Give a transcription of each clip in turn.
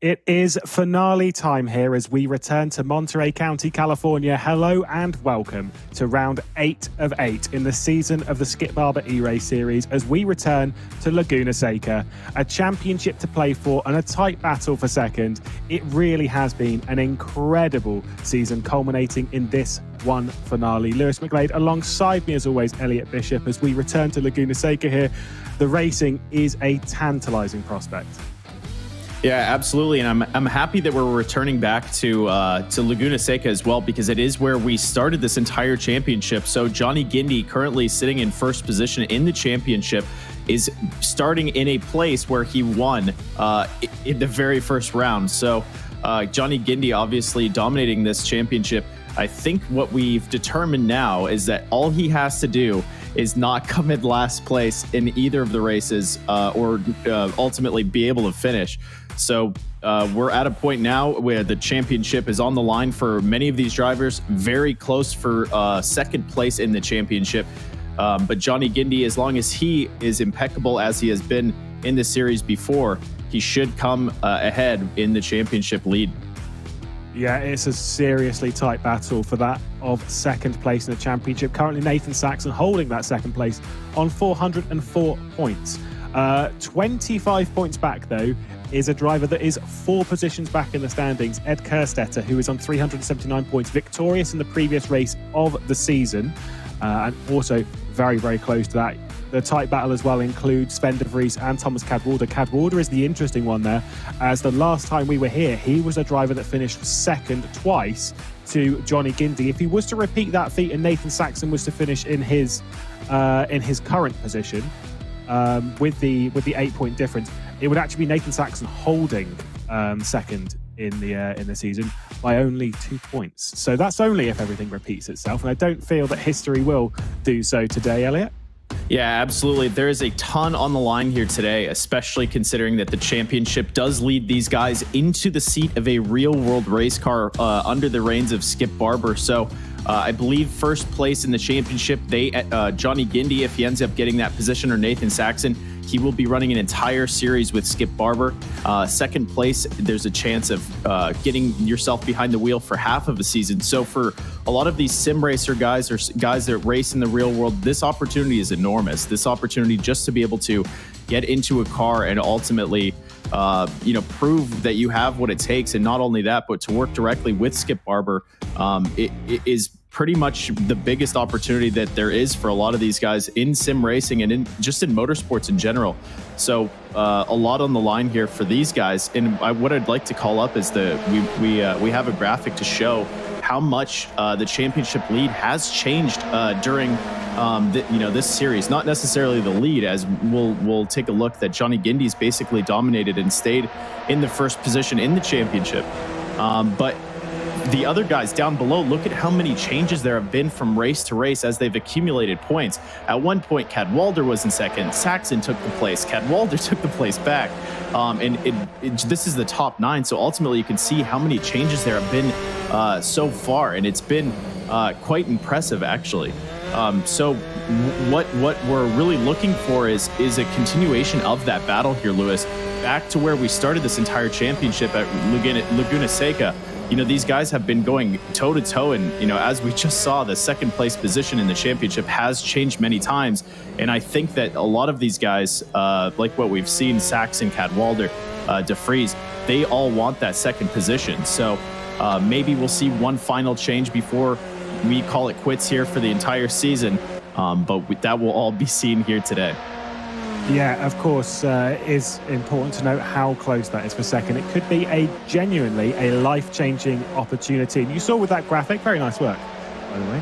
It is finale time here as we return to Monterey County, California. Hello and welcome to round 8 of 8 in the season of the Skip Barber eRace series as we return to Laguna Seca, a championship to play for and a tight battle for second. It really has been an incredible season culminating in this one finale. Lewis McGlade alongside me as always, Elliot Bishop, as we return to Laguna Seca here. The racing is a tantalizing prospect. Yeah, absolutely, and I'm happy that we're returning back to Laguna Seca as well, because it is where we started this entire championship. So Johnny Guindi, currently sitting in first position in the championship, is starting in a place where he won in the very first round. So Johnny Guindi obviously dominating this championship. I think what we've determined now is that all he has to do is not come in last place in either of the races or ultimately be able to finish. So we're at a point now where the championship is on the line for many of these drivers, very close for second place in the championship. But Johnny Guindi, as long as he is impeccable as he has been in the series before, he should come ahead in the championship lead. Yeah, it's a seriously tight battle for that of second place in the championship. Currently, Nathan Saxon holding that second place on 404 points. 25 points back, though, is a driver that is 4 positions back in the standings, Ed Kerstetter, who is on 379 points, victorious in the previous race of the season, and also very, very close to that. The tight battle as well includes Sven Vries and Thomas Cadwalader. Cadwalader is the interesting one there, as the last time we were here, he was a driver that finished second twice to Johnny Guindi. If he was to repeat that feat and Nathan Saxon was to finish in his current position, with the 8-point difference, it would actually be Nathan Saxon holding second in the season by only 2 points. So that's only if everything repeats itself, and I don't feel that history will do so today, Elliot. Yeah, absolutely. There is a ton on the line here today, especially considering that the championship does lead these guys into the seat of a real-world race car under the reins of Skip Barber. So I believe first place in the championship, Johnny Guindi, if he ends up getting that position, or Nathan Saxon, he will be running an entire series with Skip Barber. Second place, there's a chance of getting yourself behind the wheel for half of a season. So for a lot of these sim racer guys or guys that race in the real world, this opportunity is enormous. This opportunity just to be able to get into a car and ultimately prove that you have what it takes. And not only that, but to work directly with Skip Barber, it is pretty much the biggest opportunity that there is for a lot of these guys in sim racing and just in motorsports in general. So a lot on the line here for these guys. And what I'd like to call up is we have a graphic to show how much the championship lead has changed during this series. Not necessarily the lead, as we'll take a look that Johnny Guindi's basically dominated and stayed in the first position in the championship. But the other guys down below, look at how many changes there have been from race to race as they've accumulated points. At one point, Cadwalader was in second. Saxon took the place. Cadwalader took the place back. This is the top 9. So ultimately, you can see how many changes there have been so far. And it's been quite impressive, actually. So what we're really looking for is a continuation of that battle here, Lewis, back to where we started this entire championship at Laguna Seca. These guys have been going toe-to-toe, and, as we just saw, the second place position in the championship has changed many times. And I think that a lot of these guys, like what we've seen, Saxon, Cadwalader, Vries, they all want that second position. So maybe we'll see one final change before we call it quits here for the entire season. But that will all be seen here today. Yeah, of course, it is important to note how close that is for second. It could be genuinely a life-changing opportunity. And you saw with that graphic, very nice work, by the way,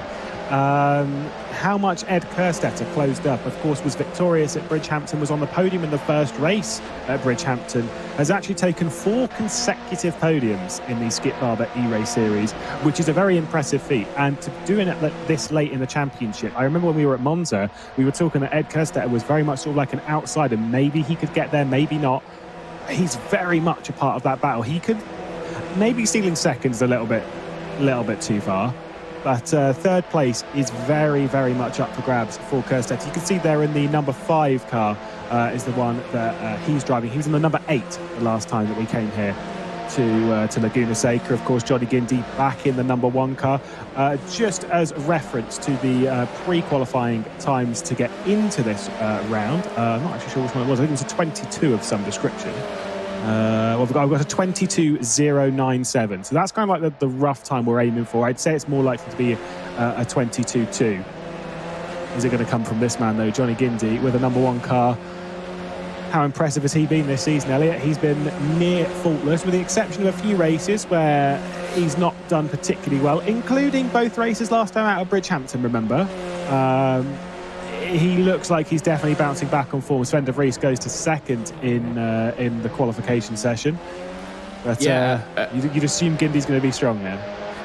how much Ed Kerstetter closed up. Of course, was victorious at Bridgehampton, was on the podium in the first race at Bridgehampton, has actually taken 4 consecutive podiums in the Skip Barber eRace series, which is a very impressive feat. And to doing it this late in the championship, I remember when we were at Monza, we were talking that Ed Kerstetter was very much sort of like an outsider. Maybe he could get there, maybe not. He's very much a part of that battle. He could, maybe stealing seconds a little bit too far. But third place is very, very much up for grabs for Kerstetter. You can see there in the number 5 car is the one that he's driving. He was in the number 8 the last time that we came here to Laguna Seca. Of course, Johnny Guindi back in the number 1 car. Just as a reference to the pre-qualifying times to get into this round, I'm not actually sure which one it was. I think it was a 22 of some description. I've got a 22.097. So that's kind of like the rough time we're aiming for. I'd say it's more likely to be a 22.2. Is it going to come from this man, though, Johnny Guindi, with a number 1 car? How impressive has he been this season, Elliot? He's been near faultless, with the exception of a few races where he's not done particularly well, including both races last time out of Bridgehampton, remember? He looks like he's definitely bouncing back on form. Sven Vries goes to second in the qualification session. But you'd assume Guindy's going to be strong there.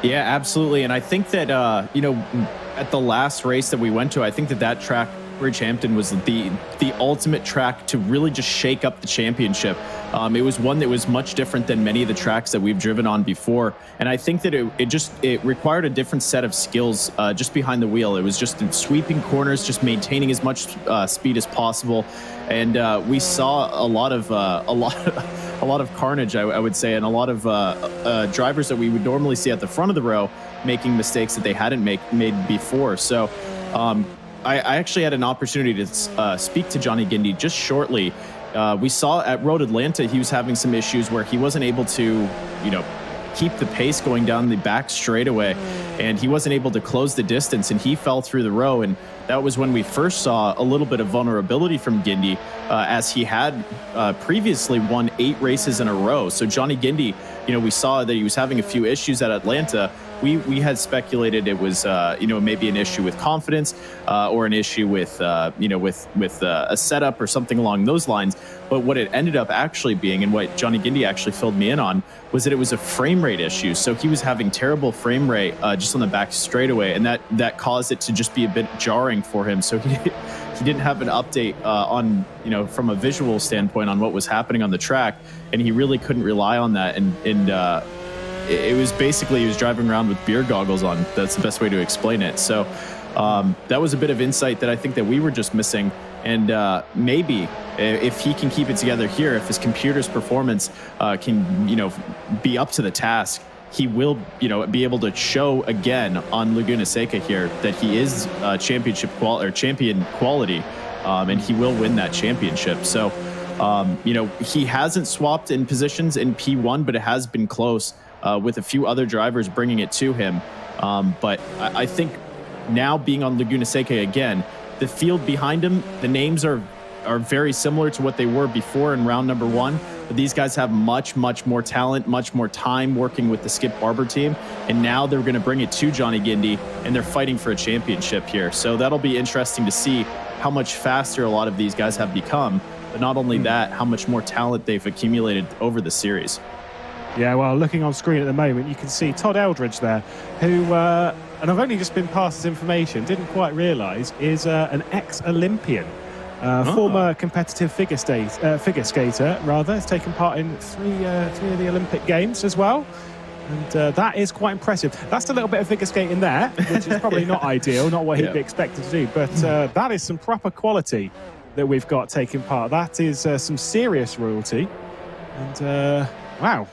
Yeah, absolutely. And I think that, at the last race that we went to, I think that track, Bridgehampton, was the ultimate track to really just shake up the championship. It was one that was much different than many of the tracks that we've driven on before. And I think that it required a different set of skills just behind the wheel. It was just sweeping corners, just maintaining as much speed as possible. And we saw a lot of carnage, I would say, and a lot of drivers that we would normally see at the front of the row making mistakes that they hadn't made before. So I actually had an opportunity to speak to Johnny Guindi just shortly. We saw at Road Atlanta he was having some issues where he wasn't able to, keep the pace going down the back straightaway, and he wasn't able to close the distance, and he fell through the row. And that was when we first saw a little bit of vulnerability from Guindi, as he had previously won 8 races in a row. So Johnny Guindi, we saw that he was having a few issues at Atlanta. We had speculated it was, maybe an issue with confidence or an issue with, with a setup or something along those lines. But what it ended up actually being, and what Johnny Guindi actually filled me in on, was that it was a frame rate issue. So he was having terrible frame rate just on the back straightaway, and that caused it to just be a bit jarring for him. So he didn't have an update on, from a visual standpoint on what was happening on the track, and he really couldn't rely on that. And it was basically he was driving around with beer goggles on. That's the best way to explain it. So that was a bit of insight that I think that we were just missing. And maybe if he can keep it together here, if his computer's performance can, be up to the task, he will, be able to show again on Laguna Seca here that he is champion quality, and he will win that championship. So, he hasn't swapped in positions in P1, but it has been close. With a few other drivers bringing it to him. But I think now being on Laguna Seca again, the field behind him, the names are very similar to what they were before in round number 1. But these guys have much, much more talent, much more time working with the Skip Barber team. And now they're going to bring it to Johnny Guindi, and they're fighting for a championship here. So that'll be interesting to see how much faster a lot of these guys have become. But not only that, how much more talent they've accumulated over the series. Yeah, well, looking on screen at the moment, you can see Todd Eldridge there, who, and I've only just been passed this information, didn't quite realise, is an ex-Olympian, former competitive figure skater, has taken part in three of the Olympic Games as well. And that is quite impressive. That's a little bit of figure skating there, which is probably not ideal, not what he'd be expected to do. But that is some proper quality that we've got taking part. That is some serious royalty. And, wow.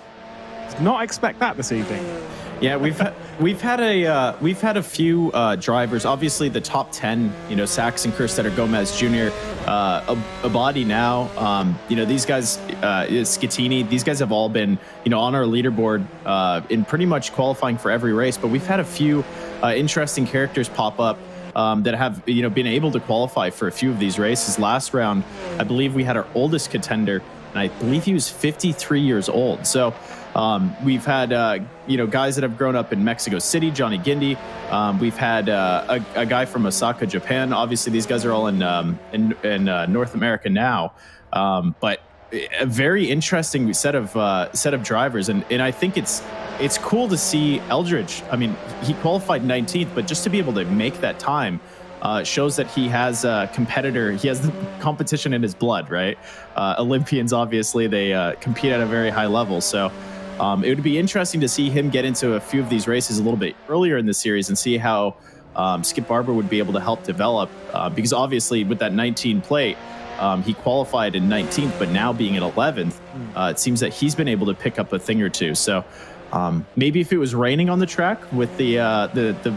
Did not expect that this evening. Yeah, we've had a few drivers. Obviously, the top 10, Saxon, Kerstetter, Gomez Jr., Abadi now. These guys, Scattini. These guys have all been, on our leaderboard in pretty much qualifying for every race. But we've had a few interesting characters pop up that have, been able to qualify for a few of these races. Last round, I believe we had our oldest contender, and I believe he was 53 years old. So. We've had, guys that have grown up in Mexico City, Johnny Guindi. We've had a guy from Osaka, Japan. Obviously, these guys are all in North America now. But a very interesting set of drivers, and I think it's cool to see Eldridge. I mean, he qualified 19th, but just to be able to make that time. Shows that he has a competitor. He has the competition in his blood, right? Olympians, obviously, they compete at a very high level. So it would be interesting to see him get into a few of these races a little bit earlier in the series and see how Skip Barber would be able to help develop. Because obviously with that 19 plate, He qualified in 19th, but now being at 11th, it seems that he's been able to pick up a thing or two. So maybe if it was raining on the track with the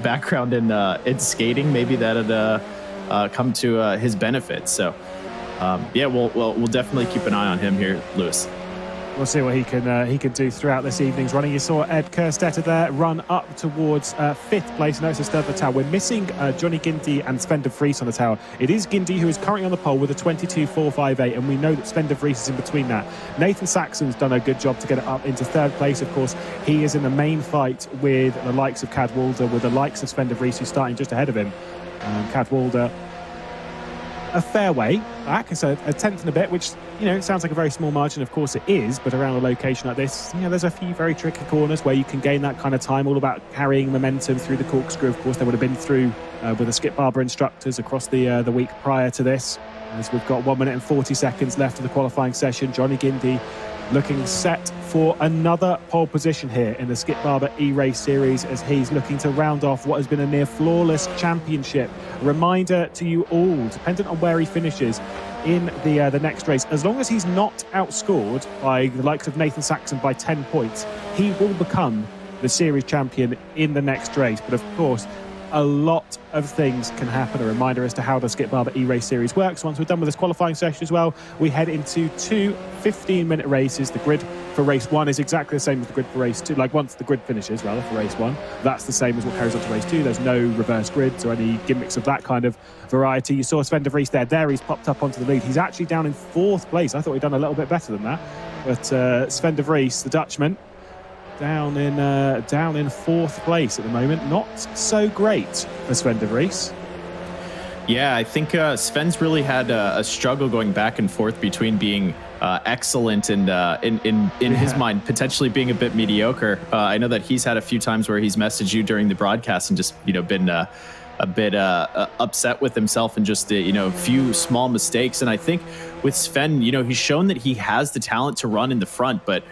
background in skating, maybe that'd come to his benefit. So yeah, we'll definitely keep an eye on him here, Lewis. We'll see what he can do throughout this evening's running. You saw Ed Kerstetter there run up towards 5th place. No, it's a third of the tower. We're missing Johnny Guindi and Sven Vries on the tower. It is Guindi who is currently on the pole with a 22.458, and we know that Sven Vries is in between that. Nathan Saxon's done a good job to get it up into 3rd place. Of course, he is in the main fight with the likes of Cadwalader, with the likes of Sven Vries, who's starting just ahead of him. Cadwalader, a fair way back, so a 10th and a bit, which, you know, it sounds like a very small margin. Of course it is, but around a location like this, you know, there's a few very tricky corners where you can gain that kind of time, all about carrying momentum through the corkscrew. Of course, they would have been through with the Skip Barber instructors across the week prior to this. As we've got 1 minute and 40 seconds left of the qualifying session, Johnny Guindi looking set for another pole position here in the Skip Barber eRace series, as he's looking to round off what has been a near flawless championship. A reminder to you all, dependent on where he finishes in the next race, as long as he's not outscored by the likes of Nathan Saxon by 10 points, he will become the series champion in the next race. But of course, a lot of things can happen. A reminder as to how the Skip Barber eRace series works. Once we're done with this qualifying session as well, we head into 2 15-minute races. The grid for race 1 is exactly the same as the grid for race 2. Like, once the grid finishes, rather, for race 1, that's the same as what carries on to race 2. There's no reverse grids or any gimmicks of that kind of variety. You saw Sven Vries there. He's popped up onto the lead. He's actually down in 4th place. I thought he'd done a little bit better than that. But Sven Vries, the Dutchman, down in 4th place at the moment. Not so great for Sven Vries. Yeah, I think Sven's really had a struggle going back and forth between being excellent and in his mind potentially being a bit mediocre. I know that he's had a few times where he's messaged you during the broadcast and just, you know, been a bit upset with himself and just a few small mistakes. And I think with Sven, you know, he's shown that he has the talent to run in the front, but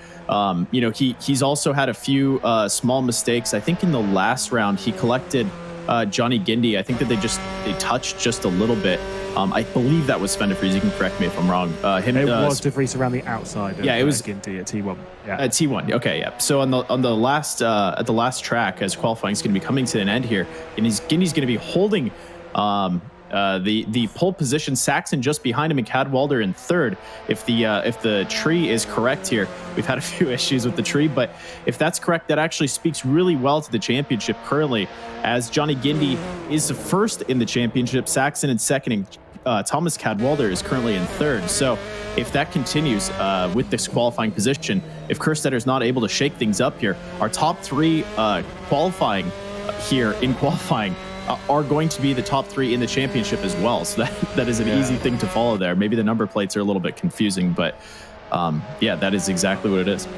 he's also had a few small mistakes. I think in the last round he collected Johnny Guindi. I think that they touched just a little bit. I believe that was Sven Vries. You can correct me if I'm wrong. It was De Vries around the outside. Yeah, it was Guindi at T1. Yeah, at T1. Okay, yeah. So on the last at the last track, as qualifying is going to be coming to an end here, and Guindy's going to be holding the pole position. Saxon just behind him, and Cadwalader in 3rd. If the tree is correct here, we've had a few issues with the tree, but if that's correct, that actually speaks really well to the championship currently, as Johnny Guindi is 1st in the championship, Saxon in 2nd, and Thomas Cadwalader is currently in 3rd. So if that continues with this qualifying position, if Kerstetter's not able to shake things up here, our top 3 qualifying are going to be the top 3 in the championship as well. So that is an easy thing to follow there. Maybe the number plates are a little bit confusing, but that is exactly what it is.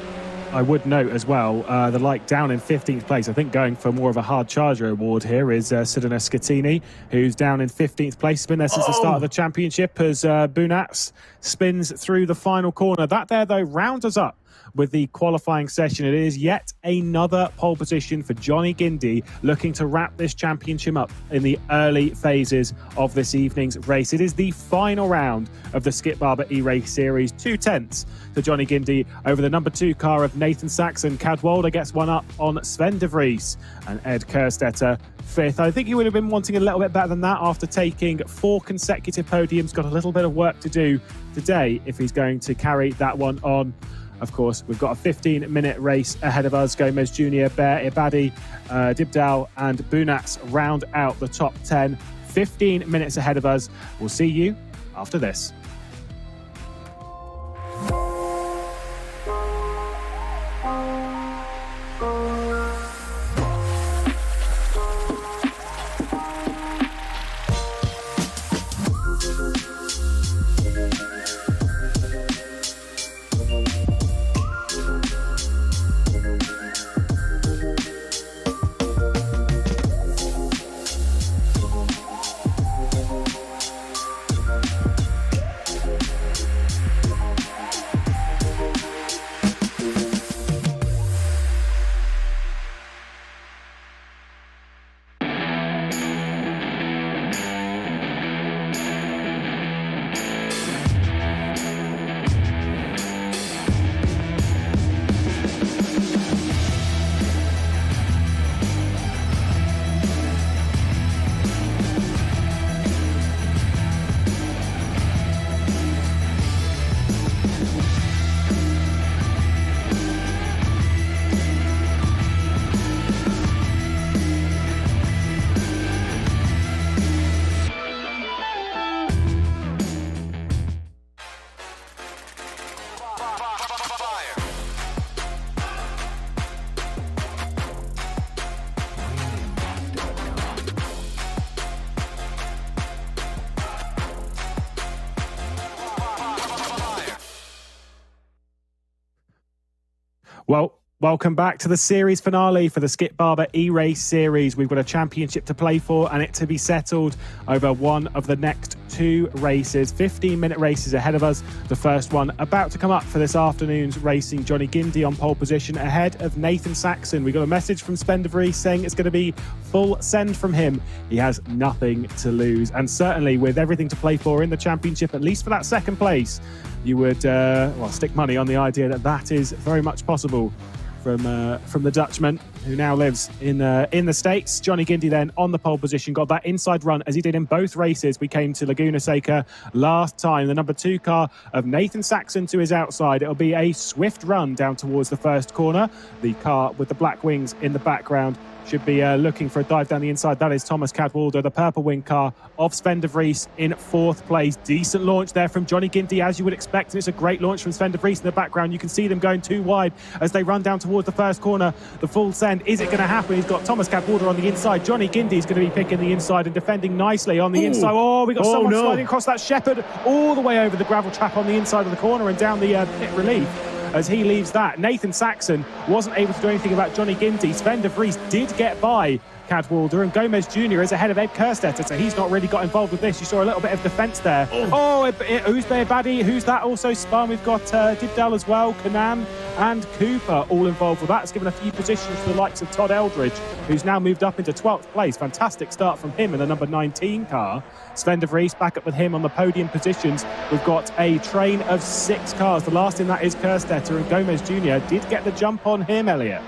I would note as well, the like down in 15th place, I think going for more of a hard charger award here is Sidona Scattini, who's down in 15th place. He's been there since the start of the championship as Bunats spins through the final corner. That there, though, rounds us up with the qualifying session. It is yet another pole position for Johnny Guindi, looking to wrap this championship up in the early phases of this evening's race. It is the final round of the Skip Barber eRace series. 2/10 to Johnny Guindi over the number 2 car of Nathan Saxon. Cadwalader gets one up on Sven Vries, and Ed Kerstetter 5th. I think he would have been wanting a little bit better than that after taking 4 consecutive podiums. Got a little bit of work to do today if he's going to carry that one on. Of course, we've got a 15-minute race ahead of us. Gomez Jr., Bear, Ibadi, Dibdal and Bunats round out the top 10. 15 minutes ahead of us. We'll see you after this. Well, welcome back to the series finale for the Skip Barber eRace series. We've got a championship to play for and it to be settled over one of the next 2 races. 15-minute races ahead of us. The first one about to come up for this afternoon's racing. Johnny Guindi on pole position ahead of Nathan Saxon. We got a message from Sven Vries saying it's going to be full send from him. He has nothing to lose. And certainly with everything to play for in the championship, at least for that second place, you would stick money on the idea that that is very much possible from the Dutchman who now lives in the States. Johnny Guindi then on the pole position, got that inside run as he did in both races. We came to Laguna Seca last time. The number 2 car of Nathan Saxon to his outside. It'll be a swift run down towards the first corner. The car with the black wings in the background should be looking for a dive down the inside. That is Thomas Cadwalader, the purple wing car of Sven Vries in 4th place. Decent launch there from Johnny Guindi, as you would expect. And it's a great launch from Sven Vries in the background. You can see them going too wide as they run down towards the first corner. The full send, is it going to happen? He's got Thomas Cadwalader on the inside. Johnny Guindi is going to be picking the inside and defending nicely on the inside. Oh, we got someone sliding across that shepherd all the way over the gravel trap on the inside of the corner and down the pit relief. As he leaves that, Nathan Saxon wasn't able to do anything about Johnny Guindi. Sven Vries did get by Cadwalader, and Gomez Jr. is ahead of Ed Kerstetter, so he's not really got involved with this. You saw a little bit of defence there. Who's Baddy? Who's that also spun? We've got Dibdell as well, Kanan and Cooper all involved with that. It's given a few positions to the likes of Todd Eldridge, who's now moved up into 12th place. Fantastic start from him in the number 19 car. Sven Vries back up with him on the podium positions. We've got a train of 6 cars. The last in that is Kerstetter, and Gomez Jr. did get the jump on him, Elliot.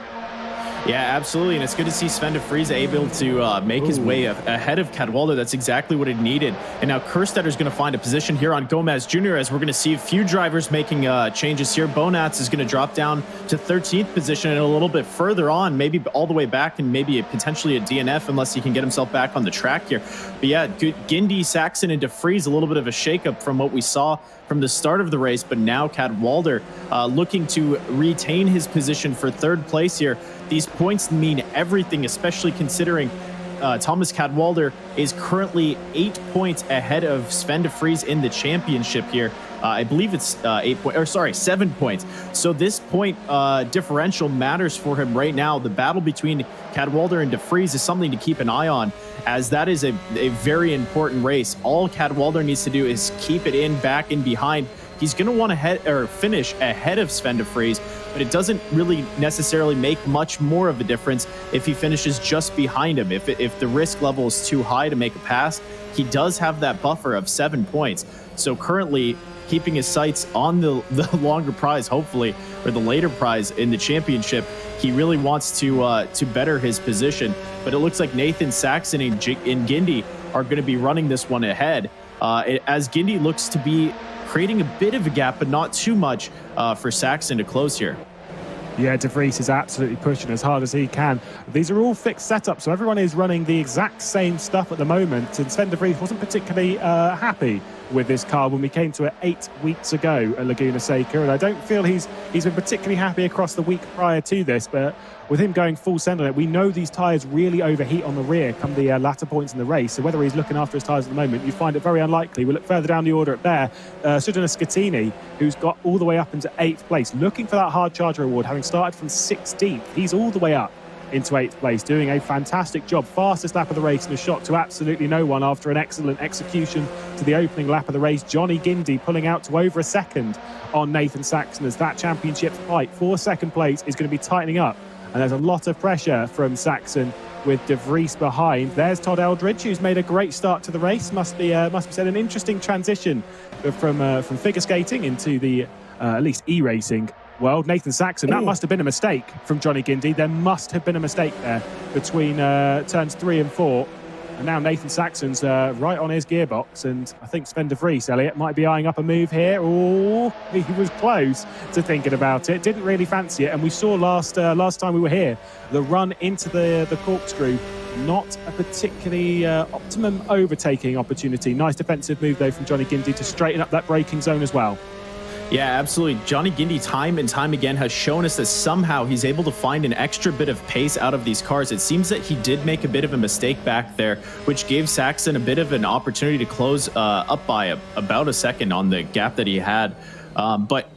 Yeah, absolutely. And it's good to see Sven Vries able to make his way ahead of Cadwalader. That's exactly what it needed. And now Kerstetter's going to find a position here on Gomez Jr. as we're going to see a few drivers making changes here. Bonatz is going to drop down to 13th position and a little bit further on, maybe all the way back and maybe potentially a DNF unless he can get himself back on the track here. But yeah, Guindi, Saxon, and Vries, a little bit of a shakeup from what we saw from the start of the race, but now Cadwalader looking to retain his position for 3rd place here. These points mean everything, especially considering Thomas Cadwalader is currently 8 points ahead of Sven Vries in the championship here. I believe it's 7 points. So this point differential matters for him right now. The battle between Cadwalader and Vries is something to keep an eye on, as that is a very important race. All Cadwalader needs to do is keep it in, back and behind. He's going to want to finish ahead of Sven Vries, but it doesn't really necessarily make much more of a difference if he finishes just behind him. If the risk level is too high to make a pass, he does have that buffer of 7 points. So currently, keeping his sights on the longer prize, hopefully, or the later prize in the championship, he really wants to better his position. But it looks like Nathan Saxon and Guindi are going to be running this one ahead, as Guindi looks to be creating a bit of a gap, but not too much for Saxon to close here. Yeah, Vries is absolutely pushing as hard as he can. These are all fixed setups, so everyone is running the exact same stuff at the moment. And Sven Vries wasn't particularly happy with this car when we came to it 8 weeks ago at Laguna Seca, and I don't feel he's been particularly happy across the week prior to this. But with him going full send on it, we know these tyres really overheat on the rear come the latter points in the race. So whether he's looking after his tyres at the moment, you find it very unlikely. We look further down the order up there. Sudana Scattini, who's got all the way up into 8th place, looking for that hard charger award, having started from 16th. He's all the way up into 8th place, doing a fantastic job. Fastest lap of the race and a shock to absolutely no one after an excellent execution to the opening lap of the race. Johnny Guindi pulling out to over a second on Nathan Saxon, as that championship fight for 2nd place is going to be tightening up. And there's a lot of pressure from Saxon with Vries behind. There's Todd Eldridge, who's made a great start to the race. Must be said, an interesting transition from figure skating into the at least e-racing world. Nathan Saxon, that must have been a mistake from Johnny Guindi. There must have been a mistake there between turns 3 and 4. And now Nathan Saxon's right on his gearbox, and I think Sven Vries, Elliot, might be eyeing up a move here. Oh, he was close to thinking about it. Didn't really fancy it, and we saw last time we were here, the run into the corkscrew, not a particularly optimum overtaking opportunity. Nice defensive move, though, from Johnny Guindi to straighten up that braking zone as well. Yeah, absolutely. Johnny Guindi time and time again has shown us that somehow he's able to find an extra bit of pace out of these cars. It seems that he did make a bit of a mistake back there, which gave Saxon a bit of an opportunity to close up by about a second on the gap that he had. But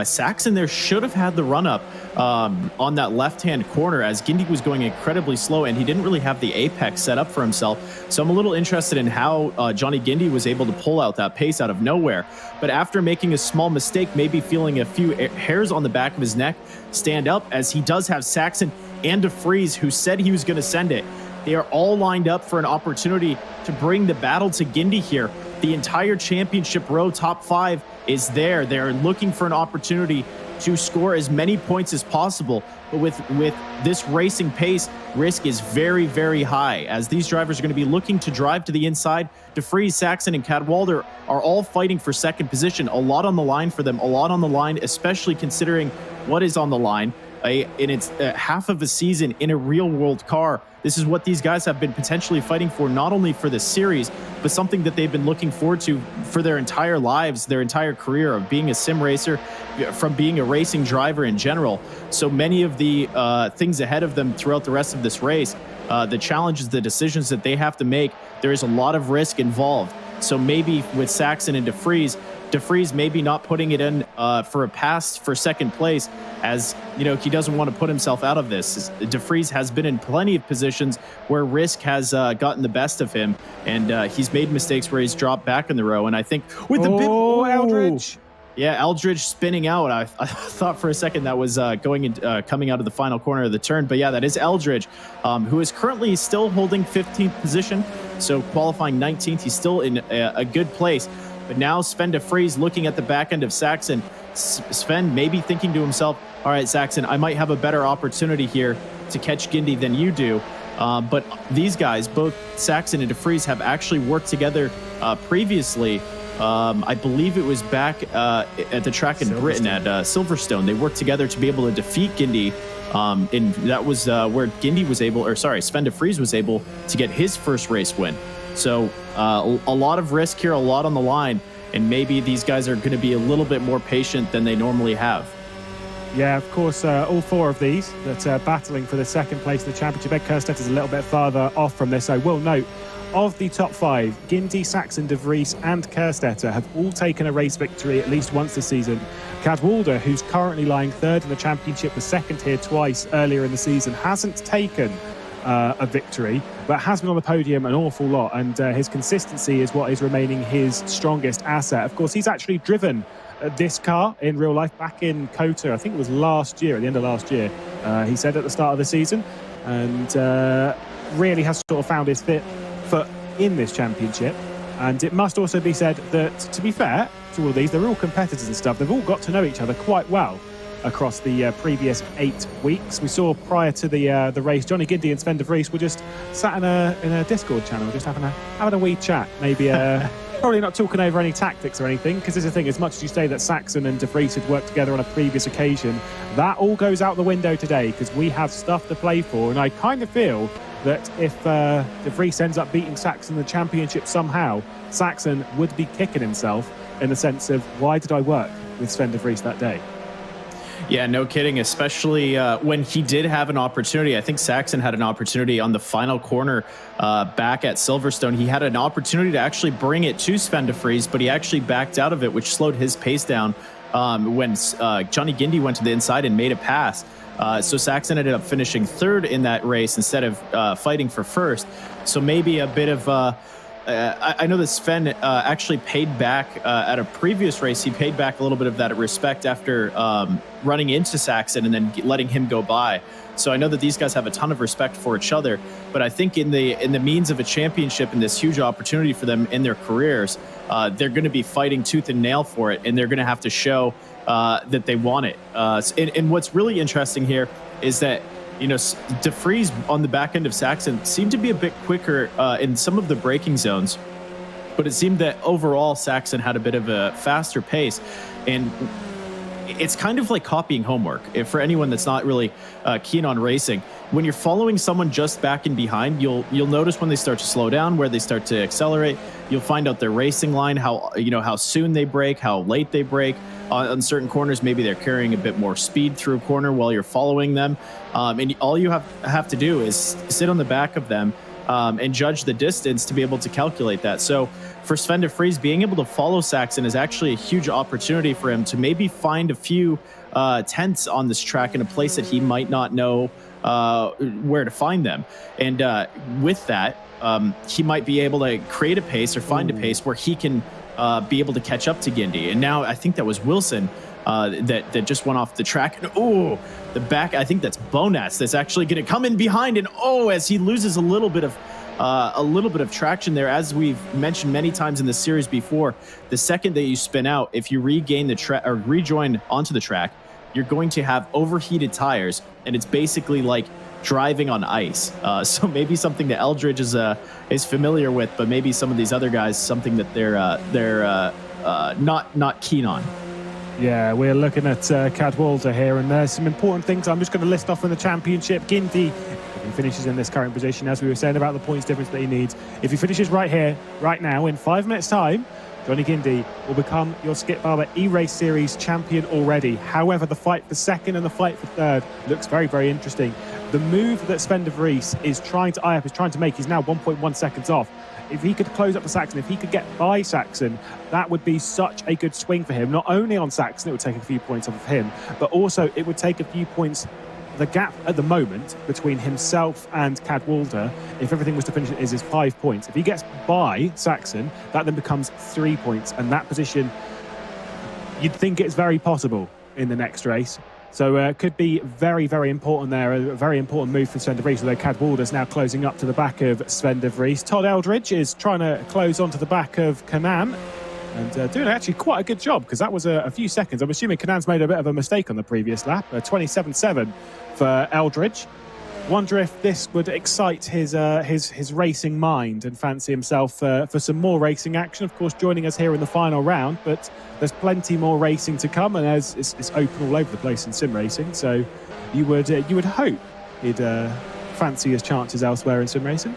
Saxon there should have had the run up on that left-hand corner, as Guindi was going incredibly slow and he didn't really have the apex set up for himself. So I'm a little interested in how Johnny Guindi was able to pull out that pace out of nowhere. But after making a small mistake, maybe feeling a few hairs on the back of his neck stand up, as he does have Saxon and Vries, who said he was going to send it. They are all lined up for an opportunity to bring the battle to Guindi here. The entire championship row, top 5, is there. They're looking for an opportunity to score as many points as possible. But with this racing pace, risk is very, very high, as these drivers are going to be looking to drive to the inside. Vries, Saxon, and Cadwalader are all fighting for second position. A lot on the line for them, a lot on the line, especially considering what is on the line. And it's half of a season in a real-world car. This is what these guys have been potentially fighting for, not only for this series, but something that they've been looking forward to for their entire lives, their entire career of being a sim racer, from being a racing driver in general. So many of the things ahead of them throughout the rest of this race, the challenges, the decisions that they have to make, there is a lot of risk involved. So maybe with Saxon and Vries maybe not putting it in for a pass for second place, as you know, he doesn't want to put himself out of this. Vries has been in plenty of positions where risk has gotten the best of him, and he's made mistakes where he's dropped back in the row. And I think with the Eldridge. Yeah, Eldridge spinning out. I thought for a second that was coming out of the final corner of the turn. But yeah, that is Eldridge, who is currently still holding 15th position. So qualifying 19th, he's still in a good place. But now Sven Vries looking at the back end of Saxon. Sven maybe thinking to himself, all right, Saxon, I might have a better opportunity here to catch Guindi than you do. But these guys, both Saxon and Vries, have actually worked together previously. I believe it was back at the track in Britain at Silverstone. They worked together to be able to defeat Guindi. And that was where Guindi was able, or sorry, Sven Vries was able to get his first race win. So a lot of risk here, a lot on the line, and maybe these guys are going to be a little bit more patient than they normally have. Yeah, of course, all 4 of these that are battling for the second place in the championship. Ed Kerstedt is a little bit farther off from this. I will note, of the top 5, Guindi, Saxon, Vries, and Kerstedt have all taken a race victory at least once this season. Cadwalader, who's currently lying 3rd in the championship, was 2nd here twice earlier in the season, hasn't taken a victory, but has been on the podium an awful lot, and his consistency is what is remaining his strongest asset. Of course, he's actually driven this car in real life back in Kota, I think it was last year, at the end of last year, he said at the start of the season, and really has sort of found his foot in this championship. And it must also be said that, to be fair to all of these, they're all competitors and stuff. They've all got to know each other quite well across the previous 8 weeks. We saw prior to the race, Johnny Guindi and Sven Vries were just sat in a Discord channel, just having a wee chat. Maybe probably not talking over any tactics or anything, because there's a thing, as much as you say that Saxon and Vries had worked together on a previous occasion, that all goes out the window today, because we have stuff to play for. And I kind of feel that if Vries ends up beating Saxon in the championship somehow, Saxon would be kicking himself in the sense of, why did I work with Sven Vries that day? Yeah, no kidding, especially when he did have an opportunity. I think Saxon had an opportunity on the final corner back at Silverstone. He had an opportunity to actually bring it to Sven Vries, but he actually backed out of it, which slowed his pace down when Johnny Guindi went to the inside and made a pass. So Saxon ended up finishing 3rd in that race instead of fighting for 1st. So maybe a bit of... I know that Sven actually paid back at a previous race. He paid back a little bit of that respect after running into Saxon and then letting him go by. So I know that these guys have a ton of respect for each other. But I think in the means of a championship and this huge opportunity for them in their careers, they're going to be fighting tooth and nail for it, and they're going to have to show that they want it. And what's really interesting here is that, you know, Vries on the back end of Saxon seemed to be a bit quicker in some of the braking zones, but it seemed that overall Saxon had a bit of a faster pace. And it's kind of like copying homework. For anyone that's not really keen on racing, when you're following someone just back and behind, you'll notice when they start to slow down, where they start to accelerate. You'll find out their racing line, how soon they brake, how late they brake. On certain corners, maybe they're carrying a bit more speed through a corner while you're following them. And all you have to do is sit on the back of them and judge the distance to be able to calculate that. So for Sven de Vries, being able to follow Saxon is actually a huge opportunity for him to maybe find a few tenths on this track in a place that he might not know where to find them. And with that, he might be able to create a pace or find a pace where he can be able to catch up to Guindi. And now I think that was Wilson that just went off the track. And the back, I think that's Bonats that's actually going to come in behind. And as he loses a little bit of traction there, as we've mentioned many times in the series before, the second that you spin out, if you regain the track or rejoin onto the track, you're going to have overheated tires, and it's basically like driving on ice. So maybe something that Eldridge is familiar with, but maybe some of these other guys, something that they're not keen on. Yeah, we're looking at Cadwalader here, and there's some important things I'm just going to list off in the championship. Guindi, if he finishes in this current position, as we were saying about the points difference that he needs, if he finishes right here, right now, in 5 minutes' time, Johnny Guindi will become your Skip Barber eRace Series champion already. However, the fight for second and the fight for third looks very, very interesting. The move that Sven de Vries is trying to make, he's now 1.1 seconds off. If he could close up for Saxon, if he could get by Saxon, that would be such a good swing for him. Not only on Saxon, it would take a few points off of him, but also it would take a few points. The gap at the moment between himself and Cadwalader, if everything was to finish, is 5 points. If he gets by Saxon, that then becomes 3 points. And that position, you'd think it's very possible in the next race. So it could be very, very important there. A very important move for Sven de Vries, although Cadwalader's now closing up to the back of Sven de Vries. Todd Eldridge is trying to close onto the back of Kanan. And doing actually quite a good job, because that was a few seconds. I'm assuming Kanan's made a bit of a mistake on the previous lap. 27.7 for Eldridge. Wonder if this would excite his racing mind and fancy himself for some more racing action. Of course, joining us here in the final round, but there's plenty more racing to come, and it's open all over the place in sim racing. So you would hope he'd fancy his chances elsewhere in sim racing.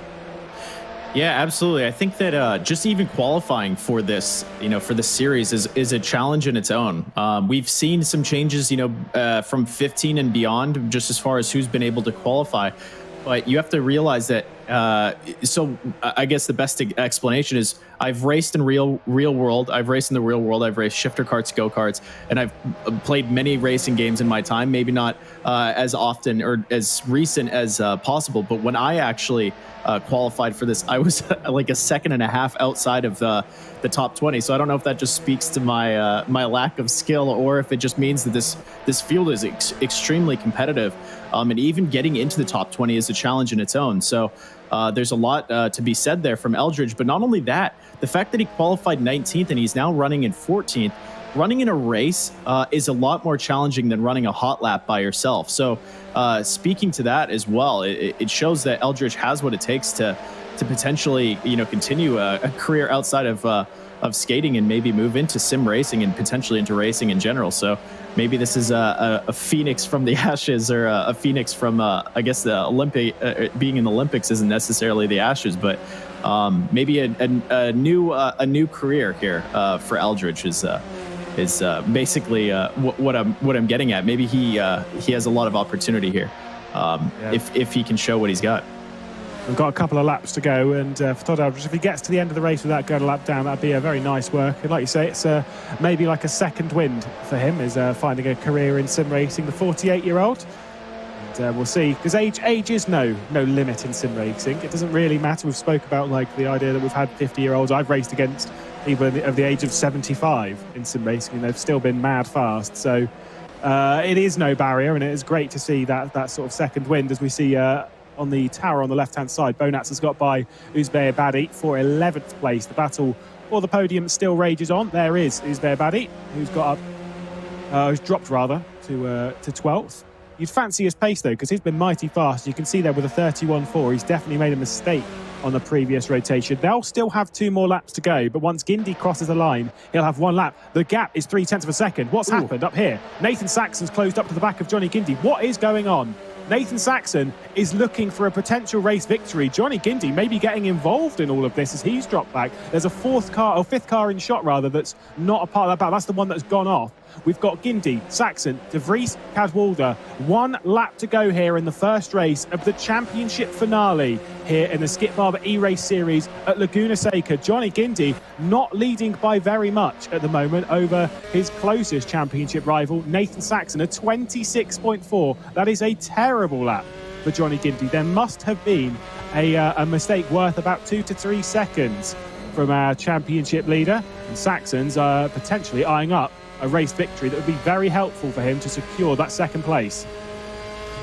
Yeah, absolutely. I think that just even qualifying for this, for the series is a challenge in its own. We've seen some changes, from 15 and beyond, just as far as who's been able to qualify. But you have to realize that. So I guess the best explanation is I've raced in real world. I've raced in the real world. I've raced shifter karts, go-karts, and I've played many racing games in my time. Maybe not as often or as recent as possible. But when I actually qualified for this, I was like a second and a half outside of the top 20. So I don't know if that just speaks to my my lack of skill, or if it just means that this field is extremely competitive. And even getting into the top 20 is a challenge in its own. So there's a lot to be said there from Eldridge. But not only that, the fact that he qualified 19th and he's now running in 14th, running in a race is a lot more challenging than running a hot lap by yourself. So speaking to that as well, it shows that Eldridge has what it takes to potentially, continue a career outside of skating and maybe move into sim racing and potentially into racing in general. So maybe this is a phoenix from the ashes, or a phoenix from, I guess, the Olympic. Being in the Olympics isn't necessarily the ashes, but maybe a new career here for Eldridge is basically what I'm getting at. Maybe he has a lot of opportunity here if he can show what he's got. We've got a couple of laps to go, and for Todd Eldridge, if he gets to the end of the race without going a lap down, that'd be a very nice work. And like you say, it's maybe like a second wind for him, is finding a career in sim racing, the 48-year-old. And we'll see, because age is no limit in sim racing. It doesn't really matter. We've spoke about like the idea that we've had 50-year-olds. I've raced against people of the age of 75 in sim racing, and they've still been mad fast. So it is no barrier, and it is great to see that sort of second wind, as we see on the tower on the left-hand side. Bonats has got by Uzbek Badi for 11th place. The battle for the podium still rages on. There is Uzbek Badi, who's got up, who's dropped rather to 12th. You'd fancy his pace though, because he's been mighty fast. You can see there with a 31.4, he's definitely made a mistake on the previous rotation. They'll still have 2 more laps to go, but once Guindi crosses the line, he'll have 1 lap. The gap is 0.3 of a second. What's happened up here? Nathan Saxon's closed up to the back of Johnny Guindi. What is going on? Nathan Saxon is looking for a potential race victory. Johnny Guindi may be getting involved in all of this as he's dropped back. There's a fifth car in shot rather, that's not a part of that battle. That's the one that's gone off. We've got Guindi, Saxon, De Vries, Cadwalader. 1 lap to go here in the first race of the championship finale here in the Skip Barber eRace series at Laguna Seca. Johnny Guindi not leading by very much at the moment over his closest championship rival, Nathan Saxon, a 26.4. That is a terrible lap for Johnny Guindi. There must have been a mistake worth about 2 to 3 seconds from our championship leader. And Saxon's potentially eyeing up a race victory that would be very helpful for him to secure that second place.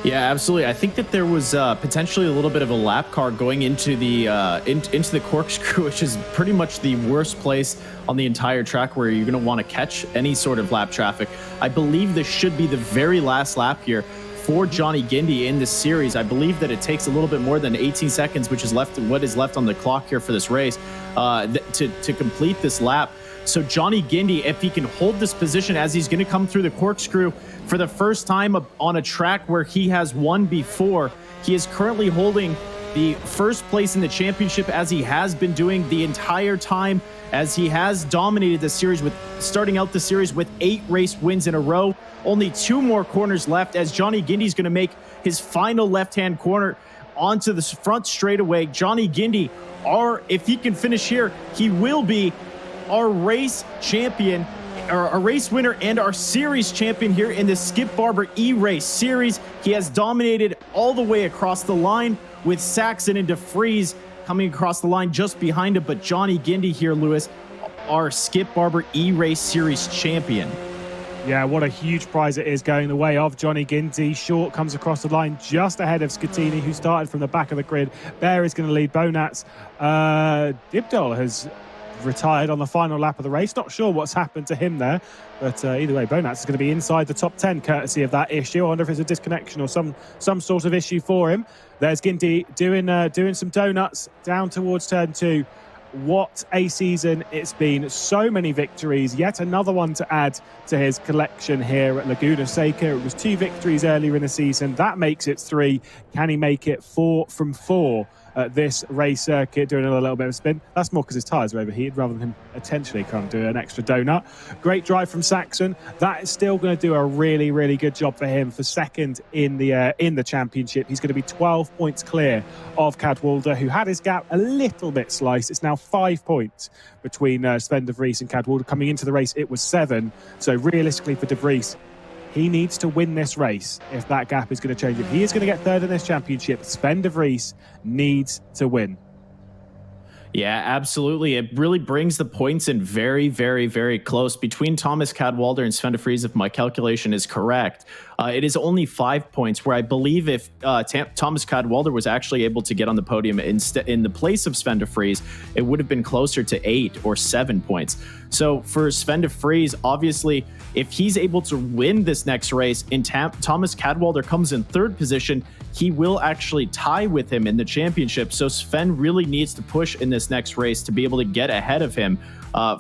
Yeah, absolutely. I think that there was potentially a little bit of a lap car going into the into the corkscrew, which is pretty much the worst place on the entire track where you're going to want to catch any sort of lap traffic. I believe this should be the very last lap here for Johnny Guindi in this series. I believe that it takes a little bit more than 18 seconds, which is what is left on the clock here for this race, to complete this lap. So Johnny Guindi, if he can hold this position as he's going to come through the corkscrew for the first time on a track where he has won before, he is currently holding the first place in the championship as he has been doing the entire time, as he has dominated the series, with starting out the series with 8 race wins in a row. Only 2 more corners left as Johnny Guindi is going to make his final left-hand corner onto the front straightaway. Johnny Guindi, if he can finish here, he will be our race champion, or a race winner, and our series champion here in the Skip Barber eRace series. He has dominated all the way across the line, with Saxon and De Vries coming across the line just behind him. But Johnny Guindi here, Lewis, our Skip Barber eRace series champion. Yeah, what a huge prize it is going the way of Johnny Guindi. Short comes across the line just ahead of Scatini, who started from the back of the grid. Bear is going to lead Bonats. Dibdol has retired on the final lap of the race. Not sure what's happened to him there, but either way, Bonats is going to be inside the top 10 courtesy of that issue. I wonder if it's a disconnection or some sort of issue for him. There's Guindi doing some donuts down towards turn 2. What a season it's been. So many victories. Yet another one to add to his collection here at Laguna Seca. It was 2 victories earlier in the season. That makes it 3. Can he make it 4 from 4 at this race circuit, doing a little bit of spin? That's more because his tyres are overheated rather than him intentionally trying to do an extra donut. Great drive from Saxon. That is still going to do a really, really good job for him for second in the championship. He's going to be 12 points clear of Cadwalader, who had his gap a little bit sliced. It's now 5 points between Sven, De Vries and Cadwalader. Coming into the race, it was 7. So realistically for De Vries, he needs to win this race if that gap is going to change. If he is going to get third in this championship, Sven De Vries needs to win. Yeah, absolutely. It really brings the points in very, very, very close between Thomas Cadwalader and Sven De Vries, if my calculation is correct. It is only 5 points, where I believe if Thomas Cadwalader was actually able to get on the podium in the place of Sven De Vries, it would have been closer to 8 or 7 points. So for Sven De Vries, obviously, if he's able to win this next race and Thomas Cadwalader comes in 3rd position, he will actually tie with him in the championship. So Sven really needs to push in this next race to be able to get ahead of him